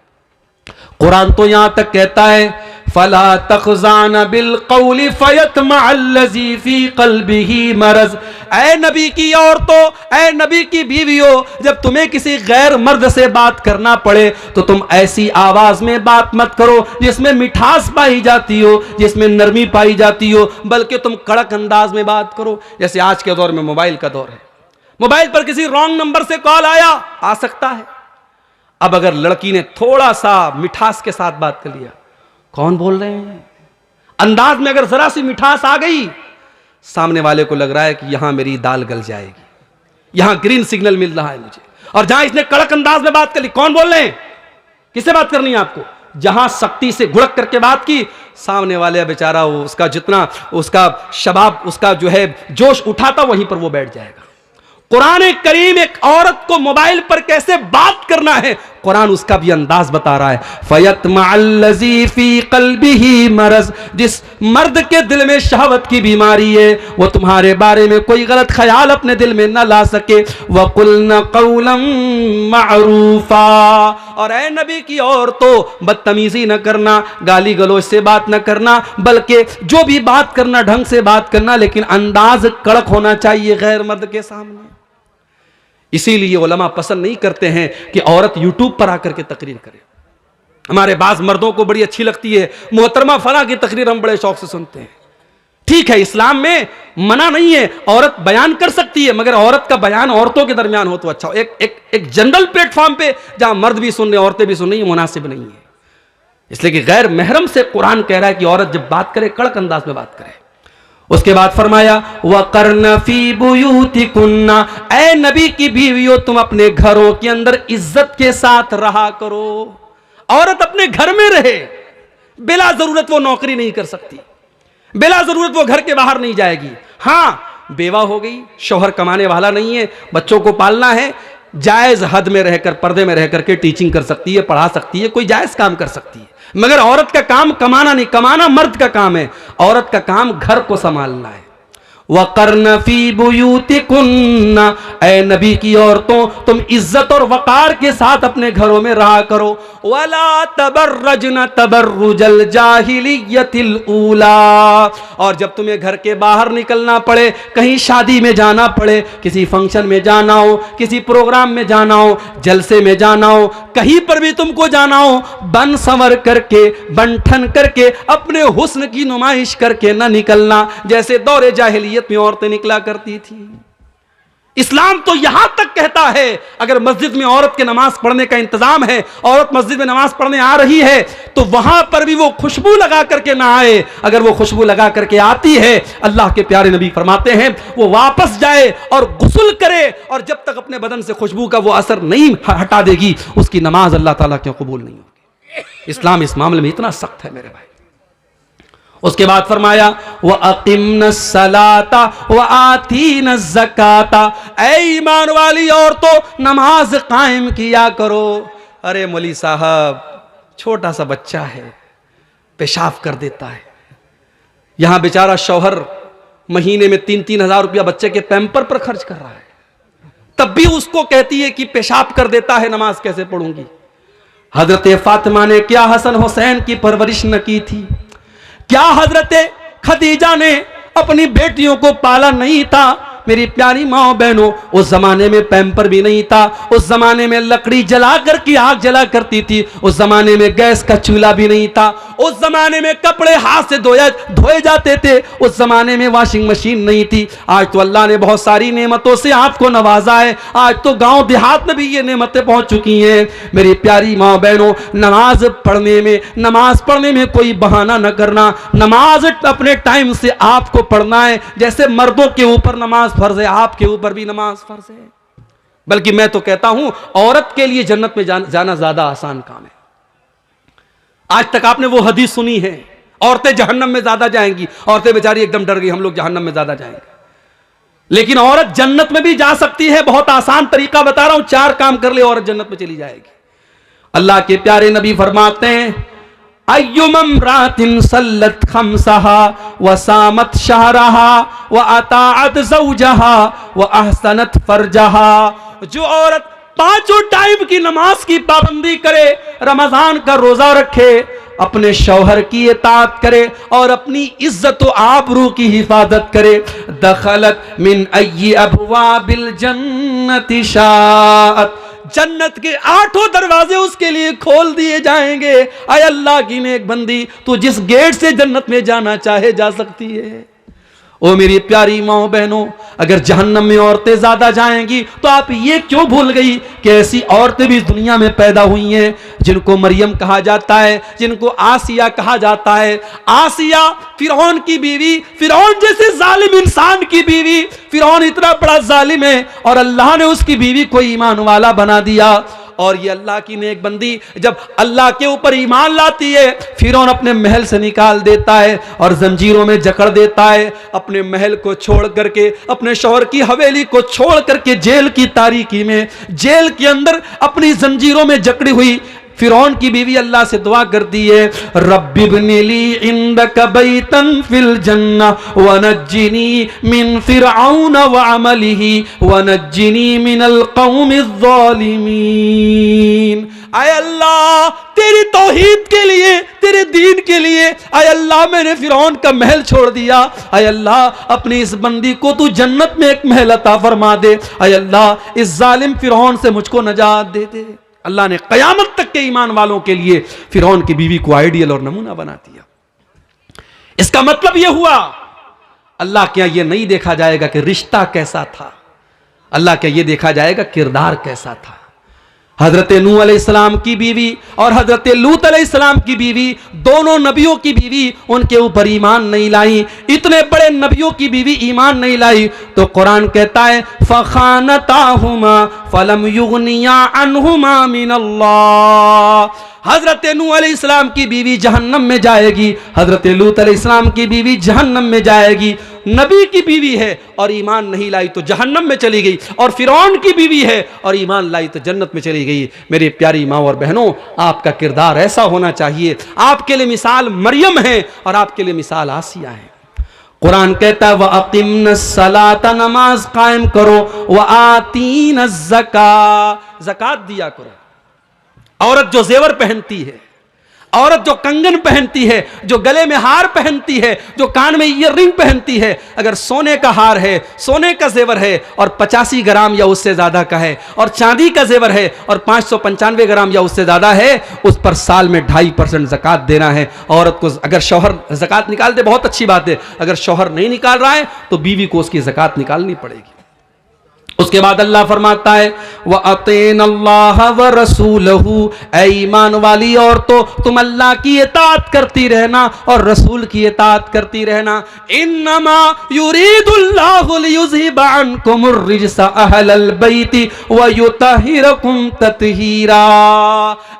Speaker 1: कुरान तो यहां तक कहता है, फला तखजाना बिल कौली फयतमअल्लज़ी फी क़ल्बिही मरज़। ऐ नबी की औरतों, ऐ नबी की बीवियों, जब तुम्हें किसी गैर मर्द से बात करना पड़े तो तुम ऐसी आवाज में बात मत करो जिसमें मिठास पाई जाती हो, जिसमें नरमी पाई जाती हो, बल्कि तुम कड़क अंदाज में बात करो। जैसे आज के दौर में मोबाइल का दौर है, मोबाइल पर किसी रॉन्ग नंबर से कॉल आ सकता है। अब अगर लड़की ने थोड़ा सा मिठास के साथ बात कर लिया, कौन बोल रहे हैं, अंदाज में अगर जरा सी मिठास आ गई, सामने वाले को लग रहा है कि यहां मेरी दाल गल जाएगी, यहां ग्रीन सिग्नल मिल रहा है मुझे। और जहां इसने कड़क अंदाज में बात कर ली, कौन बोल रहे हैं, किससे बात करनी है आपको? जहां सख्ती से घुड़क करके बात की, सामने वाले बेचारा उसका जितना उसका शबाब, उसका जो है जोश उठा था, वहीं पर वो बैठ जाएगा। कुरान करीम एक औरत को मोबाइल पर कैसे बात करना है, कुरान उसका भी अंदाज बता रहा है। फयतमअल्लज़ी फी क़ल्बिही मरज़, जिस मर्द के दिल में शहवत की बीमारी है, वो तुम्हारे बारे में कोई गलत ख्याल अपने दिल में न ला सके। वक़ुल्ना क़ौलन मअरूफ़ा, और ऐ नबी की औरतों, बदतमीजी न करना, गाली गलौज से बात न करना, बल्कि जो भी बात करना ढंग से बात करना, लेकिन अंदाज कड़क होना चाहिए गैर मर्द के सामने। इसीलिए उलमा पसंद नहीं करते हैं कि औरत यूट्यूब पर आकर के तकरीर करे। हमारे बाज मर्दों को बड़ी अच्छी लगती है, मोहतरमा फला की तकरीर हम बड़े शौक से सुनते हैं। ठीक है, इस्लाम में मना नहीं है, औरत बयान कर सकती है, मगर औरत का बयान औरतों के दरमियान हो तो अच्छा हो। एक जनरल प्लेटफॉर्म पे जहां मर्द भी सुन रहे औरतें भी सुन रही, मुनासिब नहीं है। इसलिए कि गैर महरम से कुरान कह रहा है कि औरत जब बात करे कड़क अंदाज में बात करे। उसके बाद फरमाया, वक़र्न फी बुयूतिकुन्ना, ऐ नबी की बीवियों, तुम अपने घरों के अंदर इज्जत के साथ रहा करो। औरत अपने घर में रहे, बिला जरूरत वो नौकरी नहीं कर सकती, बिला जरूरत वो घर के बाहर नहीं जाएगी। हां, बेवा हो गई, शौहर कमाने वाला नहीं है, बच्चों को पालना है, जायज हद में रहकर, पर्दे में रहकर के टीचिंग कर सकती है, पढ़ा सकती है, कोई जायज काम कर सकती है। मगर औरत का काम कमाना नहीं, कमाना मर्द का काम है, औरत का काम घर को संभालना है। वक़र्न फी बुयूतिकुन्ना, ऐ नबी की औरतों, तुम इज्जत और वक़ार के साथ अपने घरों में रहा करो। वला तबर्रजन तबर्रुजल जाहिलियतिल ऊला, और जब तुम्हें घर के बाहर निकलना पड़े, कहीं शादी में जाना पड़े, किसी फंक्शन में जाना हो, किसी प्रोग्राम में जाना हो, जलसे में जाना हो, कहीं पर भी तुमको जाना हो, बन संवर करके, बंठन करके, अपने हुस्न की नुमाइश करके न निकलना, जैसे दौरे जाहिलियत में औरतें निकला करती थी। इस्लाम तो यहां तक कहता है, अगर मस्जिद में औरत के नमाज पढ़ने का इंतजाम है, औरत मस्जिद में नमाज पढ़ने आ रही है, तो वहां पर भी वो खुशबू लगा करके ना आए। अगर वो खुशबू लगा करके आती है, अल्लाह के प्यारे नबी फरमाते हैं, वो वापस जाए और गुस्ल करे, और जब तक अपने बदन से खुशबू का वो असर नहीं हटा देगी, उसकी नमाज अल्लाह ताला के कबूल नहीं होगी। इस्लाम इस मामले में इतना सख्त है मेरे भाई। उसके बाद फरमाया, व अक़िम्नस सलाता व आतीनस ज़काता, ऐ ईमान वाली औरतों, नमाज कायम किया करो। अरे मौली साहब, छोटा सा बच्चा है, पेशाब कर देता है, यहां बेचारा शौहर महीने में 3-3 हज़ार रुपया बच्चे के पैम्पर पर खर्च कर रहा है, तब भी उसको कहती है कि पेशाब कर देता है, नमाज कैसे पढ़ूंगी। हजरत फातिमा ने क्या हसन हुसैन की परवरिश न की थी? क्या हजरत खदीजा ने अपनी बेटियों को पाला नहीं था? मेरी प्यारी माओ बहनों, उस जमाने में पैम्पर भी नहीं था, उस जमाने में लकड़ी जला करके आग जला करती थी, उस जमाने में गैस का चूल्हा भी नहीं था, उस जमाने में कपड़े हाथ से धोए जाते थे, उस जमाने में वॉशिंग मशीन नहीं थी। आज तो अल्लाह ने बहुत सारी नेमतों से आपको नवाजा है, आज तो गांव देहात में भी ये नेमतें पहुंच चुकी हैं। मेरी प्यारी माँ बहनों, नमाज पढ़ने में कोई बहाना न करना। नमाज अपने टाइम से आपको पढ़ना है। जैसे मर्दों के ऊपर नमाज फर्ज है, आपके ऊपर भी नमाज फर्ज है। बल्कि मैं तो कहता हूं औरत के लिए जन्नत में जाना ज्यादा आसान काम है। आज तक आपने वो हदीस सुनी है, औरतें जहन्नम में ज्यादा जाएंगी। औरतें बेचारी एकदम डर गई, हम लोग जहन्नम में ज्यादा जाएंगे। लेकिन औरत जन्नत में भी जा सकती है। बहुत आसान तरीका बता रहा हूं, 4 काम कर ले औरत जन्नत में चली जाएगी। अल्लाह के प्यारे नबी फरमाते हैं, अय्युमम रातिन सल्लत खमसहा व सामत शहरहा व अताअत ज़ौजहा व अहसनत फरजहा। जो औरत 5 टाइम की नमाज की पाबंदी करे, रमजान का रोजा रखे, अपने शौहर की इताअत करे और अपनी इज्जत व आबरू की हिफाजत करे, दखलत मिन अय्यि अबवाबिल जन्नति शाअत, जन्नत के 8 दरवाजे उसके लिए खोल दिए जाएंगे। आय अल्लाह की नेक बंदी, तू जिस गेट से जन्नत में जाना चाहे जा सकती है। ओ मेरी प्यारी माओ बहनों, अगर जहन्नम में औरतें ज्यादा जाएंगी तो आप ये क्यों भूल गई कि ऐसी औरतें भी दुनिया में पैदा हुई हैं जिनको मरियम कहा जाता है, जिनको आसिया कहा जाता है। आसिया फिरौन की बीवी, फिरौन जैसे जालिम इंसान की बीवी। फिरौन इतना बड़ा जालिम है और अल्लाह ने उसकी बीवी को ईमान वाला बना दिया। और ये अल्लाह की नेक बंदी जब अल्लाह के ऊपर ईमान लाती है, फिरौन अपने महल से निकाल देता है और जंजीरों में जकड़ देता है। अपने महल को छोड़ करके, अपने शौहर की हवेली को छोड़ करके जेल की तारीकी में, जेल के अंदर अपनी जंजीरों में जकड़ी हुई फिरौन की बीवी अल्लाह से दुआ करती है, रब्बिब्नि ली इंदक बैतन फिल जन्नह वनज्जिनी मिन फिरऔन व अमलिही वनज्जिनी मिनल कौमिज़ ज़ालिमीन। आय अल्लाह, तेरी तौहीद के लिए, तेरे दीन के लिए, आय अल्लाह मैंने फिरौन का महल छोड़ दिया। आय अल्लाह, अपनी इस बंदी को तू जन्नत में एक महल अता फरमा दे। आय अल्लाह, इस जालिम फिरौन से मुझको नजात दे दे। अल्लाह ने कयामत तक के ईमान वालों के लिए फिरौन की बीवी को आइडियल और नमूना बना दिया। इसका मतलब यह हुआ, अल्लाह के यहां यह नहीं देखा जाएगा कि रिश्ता कैसा था, अल्लाह के यह देखा जाएगा किरदार कैसा था। हजरत नूह अलैहिस्सलाम की बीवी और हजरत लूत अलैहिस्सलाम की बीवी, दोनों नबियों की बीवी उनके ऊपर ईमान नहीं लाई। इतने बड़े नबियों की बीवी ईमान नहीं लाई तो कुरान कहता है, फखानताहुमा फलम युगनिया अन्हुमा मिनल्लाह। हजरत नूह अलैहिस्सलाम की बीवी जहन्नम में जाएगी, हजरत लूत अलैहिस्सलाम की बीवी जहन्नम में जाएगी। नबी की बीवी है और ईमान नहीं लाई तो जहन्नम में चली गई, और फिरौन की बीवी है और ईमान लाई तो जन्नत में चली गई। मेरी प्यारी माँ और बहनों, आपका किरदार ऐसा होना चाहिए। आपके लिए मिसाल मरियम है और आपके लिए मिसाल आसिया है। कुरान कहता है, व अक़िम्नस सलात, नमाज कायम करो, व आतीनज़ ज़का, ज़कात दिया करो। औरत जो जेवर पहनती है, औरत जो कंगन पहनती है, जो गले में हार पहनती है, जो कान में ईयररिंग पहनती है, अगर सोने का हार है, सोने का जेवर है और 85 ग्राम या उससे ज्यादा का है, और चांदी का जेवर है और 595 ग्राम या उससे ज्यादा है, उस पर साल में 2.5% ज़कात देना है औरत को। अगर शौहर ज़कात निकाल दे बहुत अच्छी बात है, अगर शौहर नहीं निकाल रहा है तो बीवी को उसकी ज़कात निकालनी पड़ेगी। उसके बाद अल्लाह फरमाता है, व अतीनल्लाह व रसूलहू, ऐ ईमान वाली औरतों तुम अल्लाह की इताअत करती रहना और रसूल की इताअत करती रहना। इन्नमा युरीदुल्लाहु लियुज़हिबा अन्कुमुर रिज्सा अहलल बैति व युतहिरकुम तत्हीरा।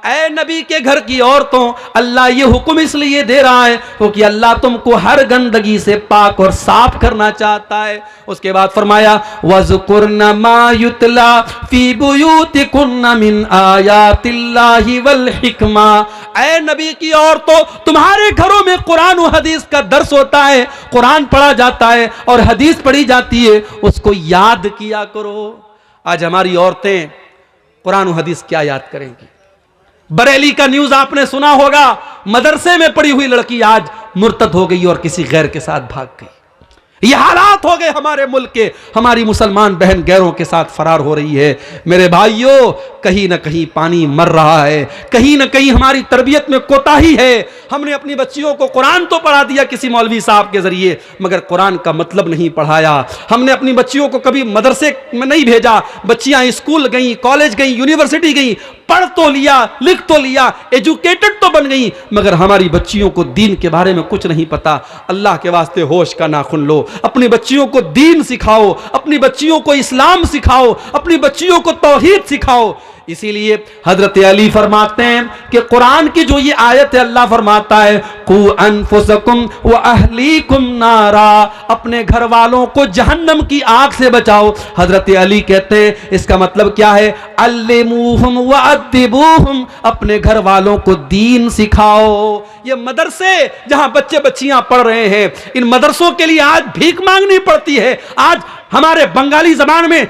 Speaker 1: ऐ नबी के घर की औरतों, अल्लाह ये हुक्म इसलिए दे रहा है क्योंकि अल्लाह तुमको हर गंदगी से पाक और साफ करना चाहता है। उसके बाद फरमाया, वज़कुरना मा युतला फी बुयूतिकुन्ना मिन आयातिल्लाहि वल हिकमा। ऐ नबी की औरतों, तुम्हारे घरों में कुरान और हदीस का दर्स होता है, कुरान पढ़ा जाता है और हदीस पढ़ी जाती है, उसको याद किया करो। आज हमारी औरतें कुरान और हदीस क्या याद करेंगी? बरेली का न्यूज आपने सुना होगा, मदरसे में पढ़ी हुई लड़की आज मुर्तद हो गई और किसी गैर के साथ भाग गई। ये हालात हो गए हमारे मुल्क के। हमारी मुसलमान बहन गैरों के साथ फरार हो रही है। मेरे भाइयों, कहीं ना कहीं पानी मर रहा है, कहीं ना कहीं हमारी तरबियत में कोताही है। हमने अपनी बच्चियों को कुरान तो पढ़ा दिया किसी मौलवी साहब के जरिए, मगर कुरान का मतलब नहीं पढ़ाया। हमने अपनी बच्चियों को कभी मदरसे में नहीं भेजा। बच्चियां स्कूल गई, कॉलेज गई, यूनिवर्सिटी गई, पढ़ तो लिया, लिख तो लिया, एजुकेटेड तो बन गई, मगर हमारी बच्चियों को दीन के बारे में कुछ नहीं पता। अल्लाह के वास्ते होश का नाखून लो, अपनी बच्चियों को दीन सिखाओ, अपनी बच्चियों को इस्लाम सिखाओ, अपनी बच्चियों को तौहीद सिखाओ। इसीलिए हजरत अली फरमाते हैं कि कुरान की जो ये आयत है, अल्लाह फरमाता है कू अनफुसकुम व अहलीकुम नारा, अपने घर वालों को जहन्नम की आग से बचाओ। हजरत अली कहते हैं इसका मतलब क्या है, अल्लिमूहुम व अद्दिबूहुम, अपने घर वालों को दीन सिखाओ। ये मदरसे जहां बच्चे बच्चियां पढ़ रहे हैं, इन मदरसों के लिए आज भीख मांगनी पड़ती है। आज हमारे बंगाली जबान में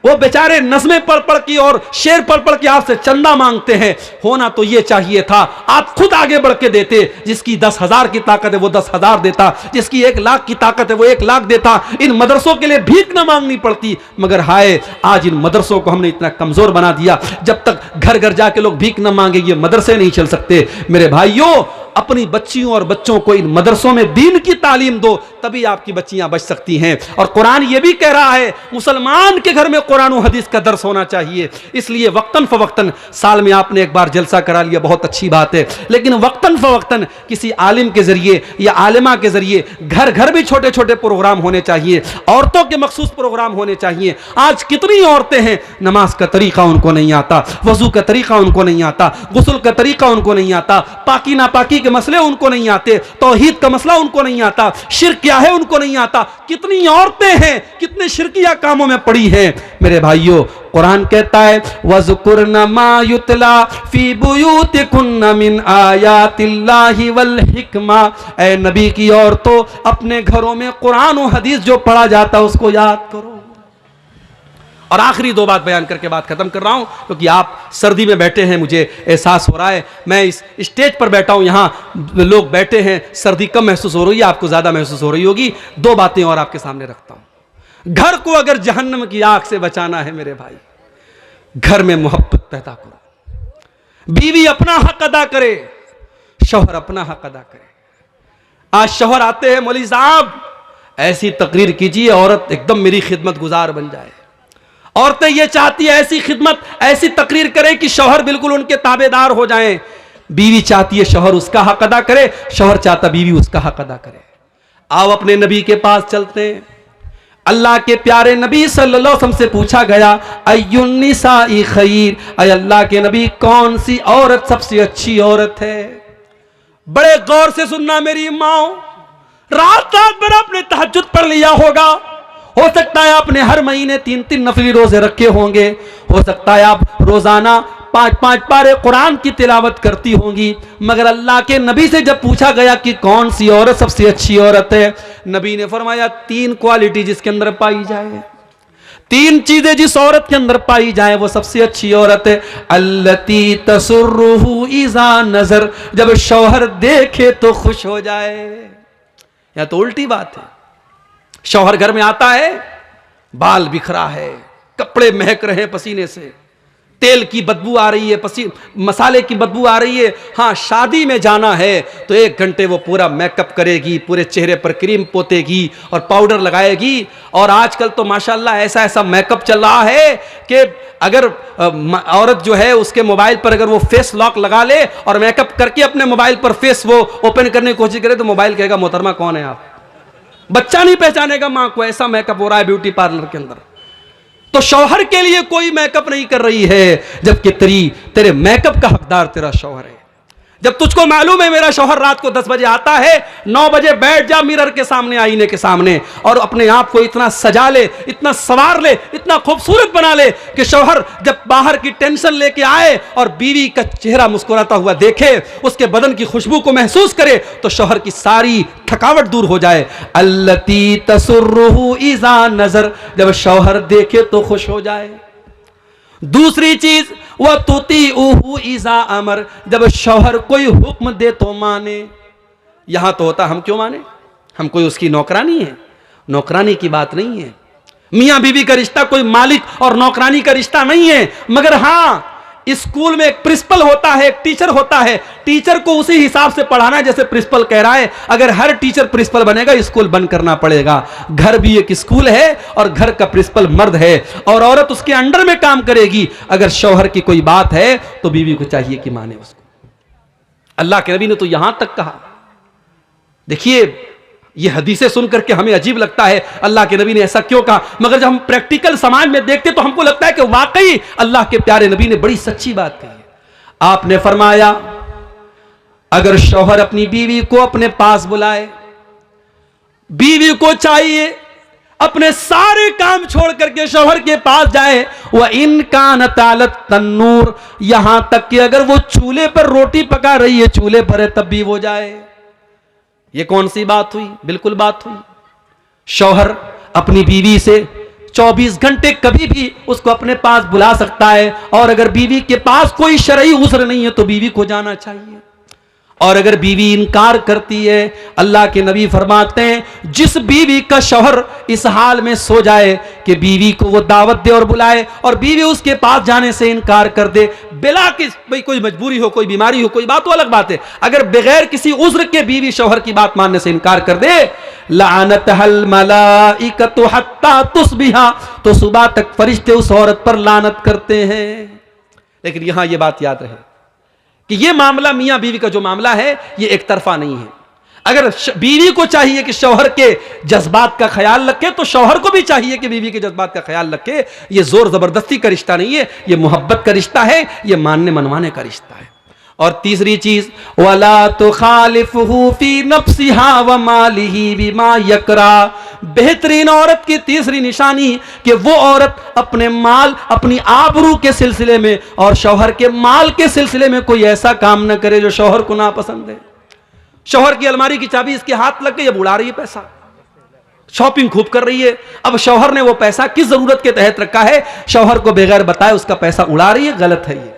Speaker 1: वो बेचारे नज़्में पढ़ पढ़ के और शेर पढ़ पढ़ के आपसे चंदा मांगते हैं। होना तो ये चाहिए था आप खुद आगे बढ़ के देते। जिसकी 10,000 की ताकत है वो 10,000 देता, जिसकी 1,00,000 की ताकत है वो 1,00,000 देता। इन मदरसों के लिए भीख न मांगनी पड़ती। मगर हाय, आज इन मदरसों को हमने इतना कमजोर बना दिया। जब तक घर घर जाके लोग भीख न मांगे, ये मदरसे नहीं चल सकते। मेरे भाइयों, अपनी बच्चियों और बच्चों को इन मदरसों में दीन की तालीम दो, तभी आपकी बच्चियां बच सकती हैं। और कुरान ये भी कह रहा है मुसलमान के घर में कुरान और हदीस का दर्स होना चाहिए। इसलिए वक्तन फवक्तन, साल में आपने एक बार जलसा करा लिया, बहुत अच्छी बात है, लेकिन वक्तन फवक्तन किसी आलिम के जरिए या आलिमा के जरिए घर घर भी छोटे छोटे प्रोग्राम होने चाहिए, औरतों के मखसूस प्रोग्राम होने चाहिए। आज कितनी औरतें हैं, नमाज का तरीका उनको नहीं आता, वजू का तरीका उनको नहीं आता, गुस्ल का तरीका उनको नहीं आता, पाकी नापाकी के मसले उनको नहीं आते, तौहीद का मसला उनको नहीं आता, शिर्क क्या है उनको नहीं आता। कितनी औरतें हैं कितने शिरकिया कामों में पड़ी हैं। मेरे भाइयों, कुरान कहता है वज़कुरना मा युतला फी बुयूतिकुन्ना मिन आयातिल्लाहि वल हिकमा, ऐ नबी की औरतों, अपने घरों में कुरान और हदीस जो पढ़ा जाता है उसको याद करो। और आखिरी 2 बात बयान करके बात खत्म कर रहा हूं, क्योंकि आप सर्दी में बैठे हैं, मुझे एहसास हो रहा है। मैं इस स्टेज पर बैठा हूं, यहां लोग बैठे हैं, सर्दी कम महसूस हो रही है, आपको ज्यादा महसूस हो रही होगी। 2 बातें और आपके सामने रखता हूं। घर को अगर जहन्नम की आग से बचाना है मेरे भाई, घर में मोहब्बत पैदा करो। बीवी अपना हक अदा करे, शौहर अपना हक अदा करे। आज शौहर आते हैं, मौलवी साहब ऐसी तकरीर कीजिए औरत एकदम मेरी खिदमत गुजार बन जाए। औरतें ये चाहती है ऐसी खिदमत, ऐसी तकरीर करे कि शौहर बिल्कुल उनके ताबेदार हो जाएं। बीवी चाहती है शौहर उसका हक अदा करे, शौहर चाहता बीवी उसका हक अदा करे। आओ अपने नबी के पास चलते हैं। अल्लाह के प्यारे नबी सल्लल्लाहु अलैहि वसल्लम से पूछा गया अय्युन निसाई खैर, अय अल्लाह के नबी कौन सी औरत सबसे अच्छी औरत है। बड़े गौर से सुनना मेरी माओ, रात रात भर आपने तहज्जुद पढ़ लिया होगा, हो सकता है आपने हर महीने 3-3 नफली रोजे रखे होंगे, हो सकता है आप रोजाना 5-5 पारे कुरान की तिलावत करती होंगी, मगर अल्लाह के नबी से जब पूछा गया कि कौन सी औरत सबसे अच्छी औरत है, नबी ने फरमाया 3 क्वालिटी जिसके अंदर पाई जाए, 3 चीजें जिस औरत के अंदर पाई जाए वो सबसे अच्छी औरत है। अल्लती तसुर्रुहु इज़ा नजर, जब शौहर देखे तो खुश हो जाए। या तो उल्टी बात है, शौहर घर में आता है, बाल बिखरा है, कपड़े महक रहे हैं पसीने से, तेल की बदबू आ रही है, मसाले की बदबू आ रही है। हाँ, शादी में जाना है तो 1 घंटे वो पूरा मेकअप करेगी, पूरे चेहरे पर क्रीम पोतेगी और पाउडर लगाएगी। और आजकल तो माशाल्लाह ऐसा ऐसा मेकअप चल रहा है कि अगर औरत जो है उसके मोबाइल पर अगर वो फेस लॉक लगा ले और मेकअप करके अपने मोबाइल पर फेस वो ओपन करने की कोशिश करे तो मोबाइल कहेगा मोहतरमा कौन है आप। बच्चा नहीं पहचानेगा मां को, ऐसा मेकअप हो रहा है ब्यूटी पार्लर के अंदर। तो शौहर के लिए कोई मेकअप नहीं कर रही है, जबकि तेरे मेकअप का हकदार तेरा शौहर है। जब तुझको मालूम है मेरा शौहर रात को 10 बजे आता है, 9 बजे बैठ जा मिरर के सामने, आईने के सामने, और अपने आप को इतना सजा ले, इतना संवार ले, इतना खूबसूरत बना ले कि शौहर जब बाहर की टेंशन लेके आए और बीवी का चेहरा मुस्कुराता हुआ देखे, उसके बदन की खुशबू को महसूस करे, तो शौहर की सारी थकावट दूर हो जाए। अल्लती तसुर्रुहु इज़ा नजर, जब शौहर देखे तो खुश हो जाए। दूसरी चीज वह तुतीउहु इज़ा अमर, जब शौहर कोई हुक्म दे तो माने। यहां तो होता हम क्यों माने, हम कोई उसकी नौकरानी है, नौकरानी की बात नहीं है। मियां बीवी का रिश्ता कोई मालिक और नौकरानी का रिश्ता नहीं है। मगर हां, स्कूल में एक प्रिंसिपल होता है, एक टीचर होता है। टीचर को उसी हिसाब से पढ़ाना जैसे प्रिंसिपल कह रहा है। अगर हर टीचर प्रिंसिपल बनेगा, स्कूल बंद करना पड़ेगा। घर भी एक स्कूल है और घर का प्रिंसिपल मर्द है और औरत उसके अंडर में काम करेगी। अगर शौहर की कोई बात है तो बीवी को चाहिए कि माने उसको। अल्लाह के नबी ने तो यहां तक कहा, देखिए ये हदीसें सुनकर के हमें अजीब लगता है, अल्लाह के नबी ने ऐसा क्यों कहा। मगर जब हम प्रैक्टिकल समाज में देखते तो हमको लगता है कि वाकई अल्लाह के प्यारे नबी ने बड़ी सच्ची बात कही है। आपने फरमाया, अगर शौहर अपनी बीवी को अपने पास बुलाए, बीवी को चाहिए अपने सारे काम छोड़ करके शौहर के पास जाए। वह इनकान तालत तन्नूर, यहां तक कि अगर वो चूल्हे पर रोटी पका रही है, चूल्हे पर है, तब भी वो जाए। ये कौन सी बात हुई? बिल्कुल बात हुई। शौहर अपनी बीवी से 24 घंटे कभी भी उसको अपने पास बुला सकता है। और अगर बीवी के पास कोई शरई उज़्र नहीं है तो बीवी को जाना चाहिए। और अगर बीवी इनकार करती है, अल्लाह के नबी फरमाते हैं, जिस बीवी का शौहर इस हाल में सो जाए कि बीवी को वो दावत दे और बुलाए और बीवी उसके पास जाने से इनकार कर दे, बिला कि भाई कोई मजबूरी हो, कोई बीमारी हो, कोई बात तो अलग बात है। अगर बगैर किसी उज़्र के बीवी शौहर की बात मानने से इनकार कर दे, लानतहल मलाइकतु हत्ता तुस्बिहा, तो सुबह तक फरिश्ते उस औरत पर लानत करते हैं। लेकिन यहां यह बात याद रहे कि यह मामला मियां बीवी का जो मामला है यह एक तरफा नहीं है। अगर बीवी को चाहिए कि शौहर के जज्बात का ख्याल रखे तो शौहर को भी चाहिए कि बीवी के जज्बात का ख्याल रखे। यह जोर जबरदस्ती का रिश्ता नहीं है, यह मोहब्बत का रिश्ता है, यह मानने मनवाने का रिश्ता है। और तीसरी चीज, वला तुखालिफहु फी नफ्सिहा व मालिही बिमा यकरा, बेहतरीन औरत की तीसरी निशानी कि वो औरत अपने माल, अपनी आबरू के सिलसिले में और शौहर के माल के सिलसिले में कोई ऐसा काम न करे जो शौहर को ना पसंद है। शौहर की अलमारी की चाबी इसके हाथ लग गई, अब उड़ा रही है पैसा, शॉपिंग खूब कर रही है। अब शौहर ने वो पैसा किस जरूरत के तहत रखा है, शौहर को बगैर बताए उसका पैसा उड़ा रही है, गलत है ये।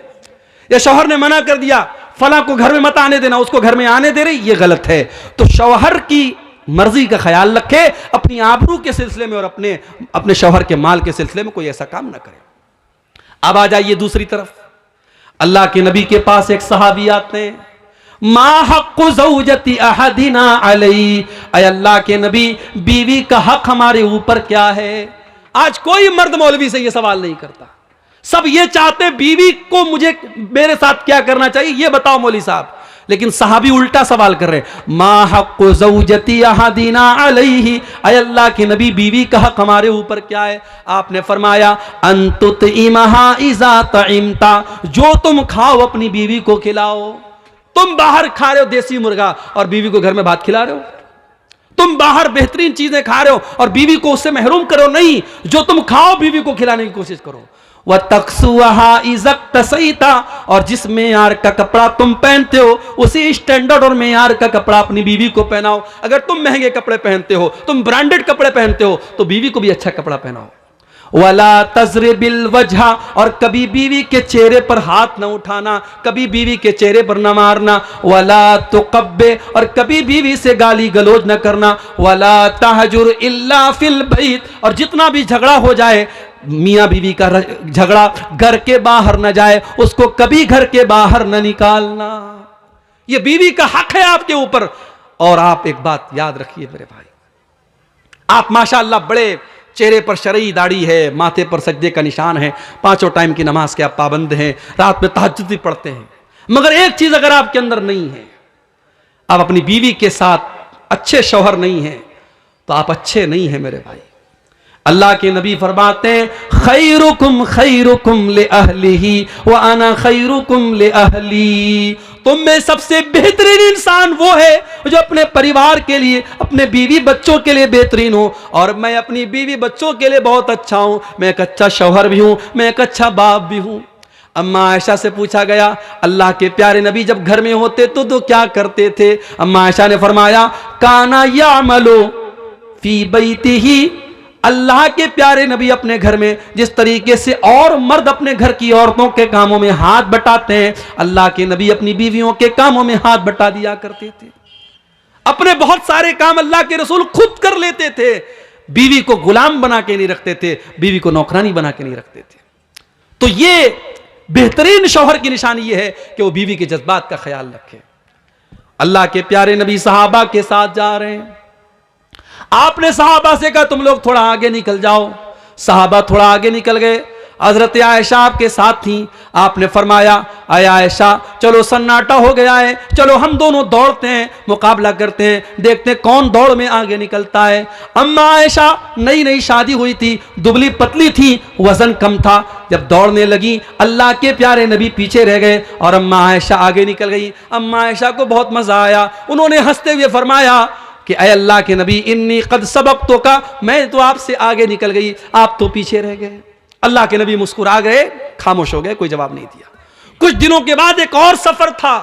Speaker 1: या शौहर ने मना कर दिया, फला को घर में मत आने देना, उसको घर में आने दे रही, ये गलत है। तो शौहर की मर्जी का ख्याल रखे अपनी आबरू के सिलसिले में और अपने शौहर के माल के सिलसिले में कोई ऐसा काम ना करे। अब आ जाइए दूसरी तरफ, अल्लाह के नबी के पास एक सहाबी आते हैं, मा हक़्क़ु ज़ौजति अहदिना अलैहि, ऐ अल्लाह के नबी बीवी का हक हमारे ऊपर क्या है। आज कोई मर्द मौलवी से यह सवाल नहीं करता, सब ये चाहते बीवी को मुझे मेरे साथ क्या करना चाहिए ये बताओ मौलवी साहब। लेकिन सहाबी उल्टा सवाल कर रहे हैं, मा हक़्क़ु ज़ौजति अहदिना अलैहि, ऐ अल्लाह के नबी बीवी का हक हमारे ऊपर क्या है। आपने फरमाया, अन तुतइमहा इज़ा तइमता, जो तुम खाओ अपनी बीवी को खिलाओ। तुम बाहर खा रहे हो देसी मुर्गा और बीवी को घर में भात खिला रहे हो, तुम बाहर बेहतरीन चीजें खा रहे हो और बीवी को उससे महरूम करो नहीं, जो तुम खाओ बीवी को खिलाने की कोशिश करो। वह तक्सुहा इज़क तसईता, और जिस मेयार का कपड़ा तुम पहनते हो उसी स्टैंडर्ड और मेयार का कपड़ा अपनी बीवी को पहनाओ। अगर तुम महंगे कपड़े पहनते हो, तुम ब्रांडेड कपड़े पहनते हो, तो बीवी को भी अच्छा कपड़ा पहनाओ। वला तज़रिबिल वजहा, और कभी बीवी के चेहरे पर हाथ न उठाना, कभी बीवी के चेहरे पर न मारना। वला तुक़ब्बे, और कभी बीवी से गाली गलौज न करना। वला तहजुर इल्ला फिल बैत, और जितना भी झगड़ा हो जाए, मियाँ बीवी का झगड़ा घर के बाहर न जाए, उसको कभी घर के बाहर न निकालना। ये बीवी का हक है आपके ऊपर। और आप एक बात याद रखिए मेरे भाई, आप माशाअल्लाह बड़े चेहरे पर शरई दाढ़ी है, माथे पर सजदे का निशान है, 5 टाइम की नमाज के आप पाबंद हैं, रात में तहज्जुद भी पढ़ते हैं, मगर एक चीज अगर आपके अंदर नहीं है, आप अपनी बीवी के साथ अच्छे शौहर नहीं हैं, तो आप अच्छे नहीं हैं मेरे भाई। अल्लाह के नबी फरमाते हैं, खैरुकुम खैरुकुम ले अहलिही व अना खैरुकुम ले अहली, तुम में सबसे बेहतरीन इंसान वो है जो अपने परिवार के लिए, अपने बीवी बच्चों के लिए बेहतरीन हो, और मैं अपनी बीवी बच्चों के लिए बहुत अच्छा हूं, मैं एक अच्छा शौहर भी हूं, मैं एक अच्छा बाप भी हूं। अम्मा आयशा से पूछा गया, अल्लाह के प्यारे नबी जब घर में होते तो क्या करते थे। अम्मा आयशा ने फरमाया, काना यामलो फी बैतिही, अल्लाह के प्यारे नबी अपने घर में जिस तरीके से और मर्द अपने घर की औरतों के कामों में हाथ बटाते हैं, अल्लाह के नबी अपनी बीवियों के कामों में हाथ बटा दिया करते थे। अपने बहुत सारे काम अल्लाह के रसूल खुद कर लेते थे। बीवी को गुलाम बना के नहीं रखते थे, बीवी को नौकरानी बना के नहीं रखते थे। तो ये बेहतरीन शौहर की निशानी ये है कि वो बीवी के जज्बात का ख्याल रखे। अल्लाह के प्यारे नबी सहाबा के साथ जा रहे हैं, आपने सहाबा से कहा तुम लोग थोड़ा आगे निकल जाओ। सहाबा थोड़ा आगे निकल गए, हजरत आयशा आपके साथ थी। आपने फरमाया आय आयशा चलो सन्नाटा हो गया है, चलो हम दोनों दौड़ते हैं, मुकाबला करते हैं, देखते हैं कौन दौड़ में आगे निकलता है। अम्मा आयशा नई नई शादी हुई थी, दुबली पतली थी, वजन कम था। जब दौड़ने लगी अल्लाह के प्यारे नबी पीछे रह गए और अम्मा आयशा आगे निकल गई। अम्मा आयशा को बहुत मजा आया, उन्होंने हंसते हुए फरमाया कि अय अल्लाह के नबी इन्नी कद सबक़्तुक का, मैं तो आपसे आगे निकल गई, आप तो पीछे रह गए। अल्लाह के नबी मुस्कुरा गए, खामोश हो गए, कोई जवाब नहीं दिया। कुछ दिनों के बाद एक और सफर था,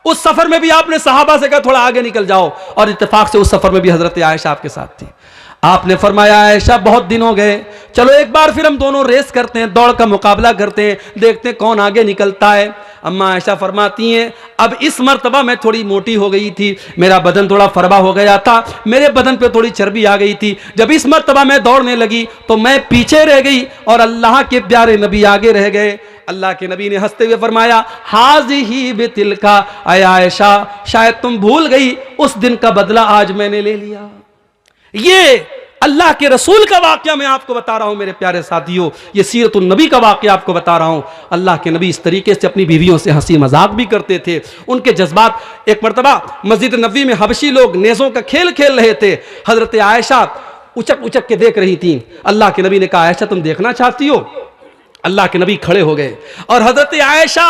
Speaker 1: उस सफर में भी आपने सहाबा से कहा थोड़ा आगे निकल जाओ, और इत्तेफाक से उस सफर में भी हजरत आयशा आपके साथ थी। आपने फरमाया आयशा बहुत दिन हो गए, चलो एक बार फिर हम दोनों रेस करते हैं, दौड़ का मुकाबला करते हैं, देखते हैं कौन आगे निकलता है। अम्मा आयशा फरमाती हैं अब इस मर्तबा मैं थोड़ी मोटी हो गई थी, मेरा बदन थोड़ा फरबा हो गया था, मेरे बदन पे थोड़ी चर्बी आ गई थी। जब इस मर्तबा मैं दौड़ने लगी तो मैं पीछे रह गई और अल्लाह के प्यारे नबी आगे रह गए। अल्लाह के नबी ने हंसते हुए फरमाया हाज़िही बितिलका, आय आयशा शायद तुम भूल गई, उस दिन का बदला आज मैंने ले लिया। ये अल्लाह के रसूल का वाकया मैं आपको बता रहा हूं मेरे प्यारे साथियों, ये सीरतुन नबी का वाकया आपको बता रहा हूं। अल्लाह के नबी इस तरीके से अपनी बीवियों से हंसी मजाक भी करते थे, उनके जज्बात। एक मरतबा मस्जिद नबी में हबशी लोग नेज़ों का खेल खेल रहे थे, हजरत आयशा उचक उचक के देख रही थी। अल्लाह के नबी ने कहा आयशा तुम देखना चाहती हो? अल्लाह के नबी खड़े हो गए और हजरत आयशा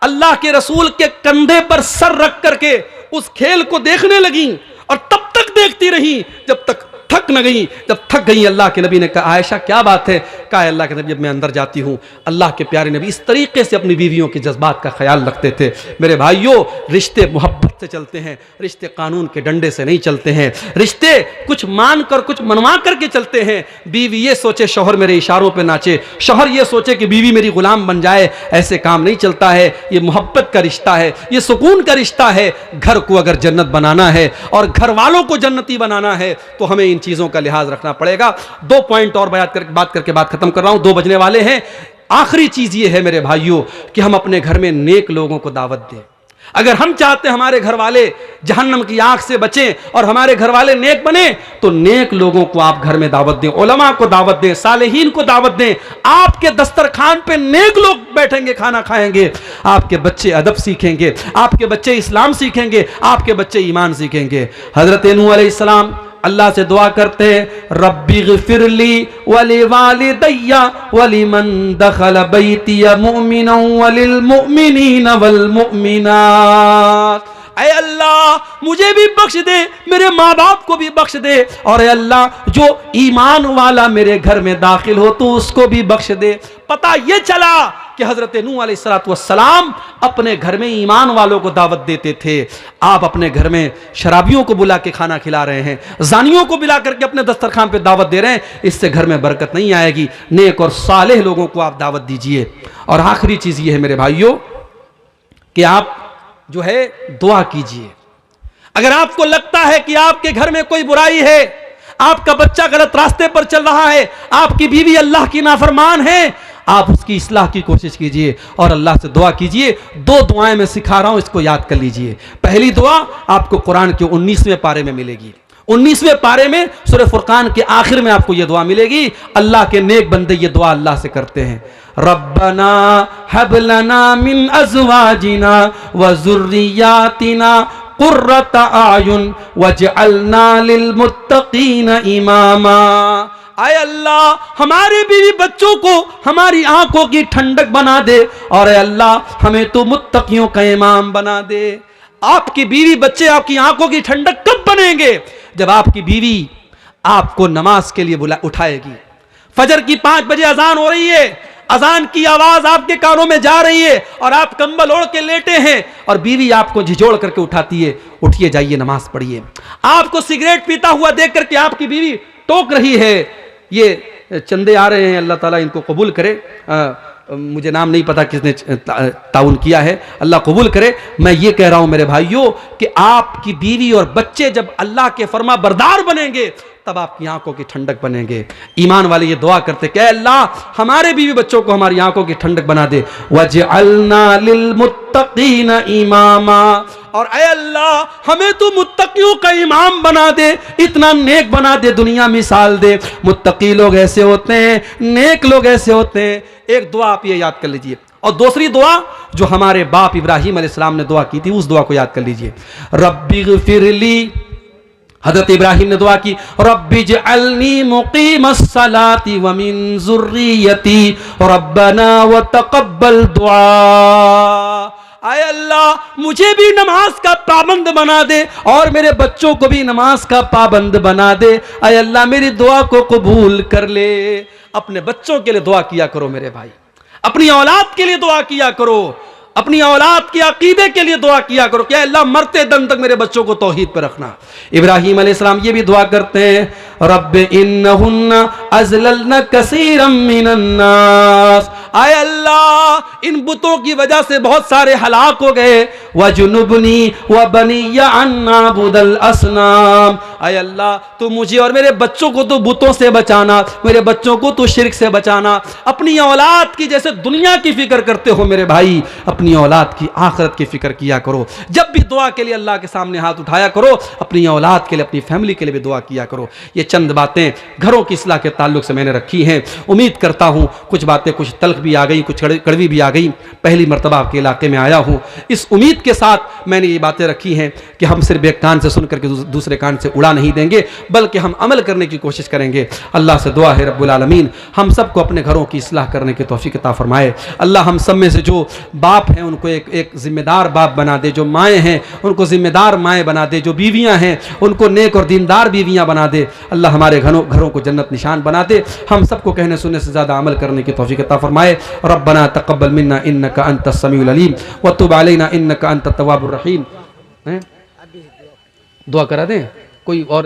Speaker 1: अल्लाह के रसूल के कंधे पर सर रख करके उस खेल को देखने लगी और तब तक देखती रही जब तक थक न गई। जब थक गई अल्लाह के नबी ने कहा आयशा क्या बात है? कहा अल्लाह के नबी जब मैं अंदर जाती हूँ, अल्लाह के प्यारे नबी इस तरीके से अपनी बीवियों के जज्बात का ख्याल रखते थे। मेरे भाइयों रिश्ते मोहब्बत से चलते हैं, रिश्ते कानून के डंडे से नहीं चलते हैं, रिश्ते कुछ मान कर कुछ मनवा करके चलते हैं। बीवी ये सोचे शौहर मेरे इशारों पर नाचे, शौहर ये सोचे कि बीवी मेरी गुलाम बन जाए, ऐसे काम नहीं चलता है। ये मोहब्बत का रिश्ता है, ये सुकून का रिश्ता है। घर को अगर जन्नत बनाना है और घर वालों को जन्नती बनाना है तो हमें इन चीजों का लिहाज रखना पड़ेगा। 2 पॉइंट और बात करके बात खत्म कर रहा हूं, 2 बजने वाले हैं। आखिरी चीज ये है मेरे भाइयों कि हम अपने घर में नेक लोगों को दावत दें। अगर हम चाहते हैं हमारे घर वाले जहन्नम की आंख से बचें और हमारे घर वाले नेक बने, तो नेक लोगों को आप घर में दावत दें, उलमा को दावत दें, सालेहीन को दावत दें। आपके दस्तरखान पे नेक लोग बैठेंगे, खाना खाएंगे, आपके बच्चे अदब सीखेंगे, आपके बच्चे इस्लाम सीखेंगे, आपके बच्चे ईमान सीखेंगे। हजरत नूह अलैहिस्सलाम अल्लाह से दुआ करते हैं रब्बी ग़िफ़िरली वली वालिदैया वलिमन दखल बैतिया मुमिनन वलिल मुमिनीन वल मुमिनात। ऐ अल्लाह मुझे भी बख्श दे, मेरे माँ बाप को भी बख्श दे, और ऐ अल्लाह जो ईमान वाला मेरे घर में दाखिल हो तो उसको भी बख्श दे। पता ये चला कि हजरत नूह अलैहिस्सलाम अपने घर में ईमान वालों को दावत देते थे। आप अपने घर में शराबियों को बुला के खाना खिला रहे हैं, जानियों को बुला करके अपने दस्तरखान पे दावत दे रहे हैं, इससे घर में बरकत नहीं आएगी। नेक और सालेह लोगों को आप दावत दीजिए। और आखिरी चीज ये है मेरे भाइयों कि आप जो है दुआ कीजिए। अगर आपको लगता है कि आपके घर में कोई बुराई है, आपका बच्चा गलत रास्ते पर चल रहा है, आपकी बीवी अल्लाह की नाफरमान है, आप उसकी इस्लाह की कोशिश कीजिए और अल्लाह से दुआ कीजिए। 2 दुआएं मैं सिखा रहा हूं, इसको याद कर लीजिए। पहली दुआ आपको कुरान के 19वें पारे में मिलेगी। 19वें पारे में सूरह फुरकान के आखिर में आपको यह दुआ मिलेगी। अल्लाह के नेक बंदे ये दुआ अल्लाह से करते हैं, रब्बना हब लना मिन अज़वाजिना व ज़ुर्रियातिना कुर्रता आयुन वजअलना लिल मुत्तकीन इमामा। आय अल्लाह हमारे बीवी बच्चों को हमारी आंखों की ठंडक बना दे, और अल्लाह हमें तो मुत्तकियों का इमाम बना दे। आपकी बीवी बच्चे आपकी आंखों की ठंडक कब बनेंगे? जब आपकी बीवी आपको नमाज के लिए उठाएगी। फजर की 5 बजे अजान हो रही है, अजान की आवाज आपके कानों में जा रही है और आप कंबल ओढ़ के लेटे हैं और बीवी आपको झिझोड़ करके उठाती है, उठिए जाइए नमाज पढ़िए। आपको सिगरेट पीता हुआ देख करके आपकी बीवी टोक रही है। ये चंदे आ रहे हैं, अल्लाह ताला इनको कबूल करे। मुझे नाम नहीं पता किसने ताउन किया है, अल्लाह कबूल करे। मैं ये कह रहा हूं मेरे भाइयों कि आपकी बीवी और बच्चे जब अल्लाह के फरमा बरदार बनेंगे तब आपकी आंखों की ठंडक बनेंगे। ईमान वाले ये दुआ करते कि अल्लाह हमारे बीवी बच्चों को हमारी आंखों की ठंडक बना दे। वजअलना लिलमुत्तकीन इमामा, और ऐ अल्लाह हमें तू मुत्तकियों का इमाम बना दे, इतना नेक बना दे, दुनिया मिसाल दे। मुत्तकी लोग ऐसे होते हैं, नेक लोग ऐसे होते हैं। एक दुआ आप ये याद कर लीजिए, और दूसरी दुआ जो हमारे बाप इब्राहिम अलैहिस्सलाम ने दुआ की थी, उस दुआ को याद कर लीजिए। रब्बिगफिरली, हजरत इब्राहिम ने दुआ की, रब्बि जअलनी मुकीमस्सलाति व मिन ज़ुर्रियती रब्बना व तक़ब्बल दुआ। आए अल्लाह मुझे भी नमाज का पाबंद बना दे और मेरे बच्चों को भी नमाज का पाबंद बना दे। आए अल्लाह मेरी दुआ को कबूल कर ले। अपने बच्चों के लिए दुआ किया करो मेरे भाई, अपनी औलाद के लिए दुआ किया करो, अपनी औलाद के अकीदे के लिए दुआ किया करो कि अल्लाह मरते दम तक मेरे बच्चों को तौहीद पर रखना। इब्राहिम अलैहिस्सलाम ये भी दुआ करते हैं, रब्बि इन्नहुन्ना अज़लल्ना कसीरम मिनन नास। आए अल्लाह इन बुतों की वजह से बहुत सारे हलाक हो गए। वजुनुबनी व बनिया अन नाबुदल असनाम। आए अल्लाह तू मुझे और मेरे बच्चों को तो बुतों से बचाना, मेरे बच्चों को तो शिर्क से बचाना। अपनी औलाद की जैसे दुनिया की फिक्र करते हो मेरे भाई, अपनी औलाद की आखिरत की फिक्र किया करो। जब भी दुआ के लिए अल्लाह के सामने हाथ उठाया करो, अपनी औलाद के लिए, अपनी फैमिली के लिए भी दुआ किया करो। ये चंद बातें घरों की इस्लाह के ताल्लुक से मैंने रखी हैं। उम्मीद करता हूं कुछ बातें कुछ तल्ख भी आ गई, कुछ कड़वी भी आ गई। पहली मर्तबा आपके इलाके में आया हूं, इस उम्मीद के साथ मैंने ये बातें रखी हैं कि हम सिर्फ एक कान से सुन करके दूसरे कान से उड़ा नहीं देंगे, बल्कि हम अमल करने की कोशिश करेंगे। अल्लाह से दुआ है रब्बुल आलमीन हम सबको अपने घरों की इस्लाह करने की तौफीक अता फरमाए। अल्लाह हम सब में से जो बाप हैं उनको एक जिम्मेदार बाप बना दे, जो माएँ हैं उनको जिम्मेदार माएँ बना दे, जो बीवियाँ हैं उनको नेक और दीनदार बीवियाँ बना दे। अल्लाह हमारे घरों को जन्नत निशान बना दे। हम सबको कहने सुनने से ज़्यादा अमल करने की तौफीक अता फरमाए। रब्बना तक़ब्बल मिन्ना इन्नका अंतस समीउल अलीम व तुब अलैना इन्नका अंतत तव्वाबुर रहीम। दुआ करा दें कोई और।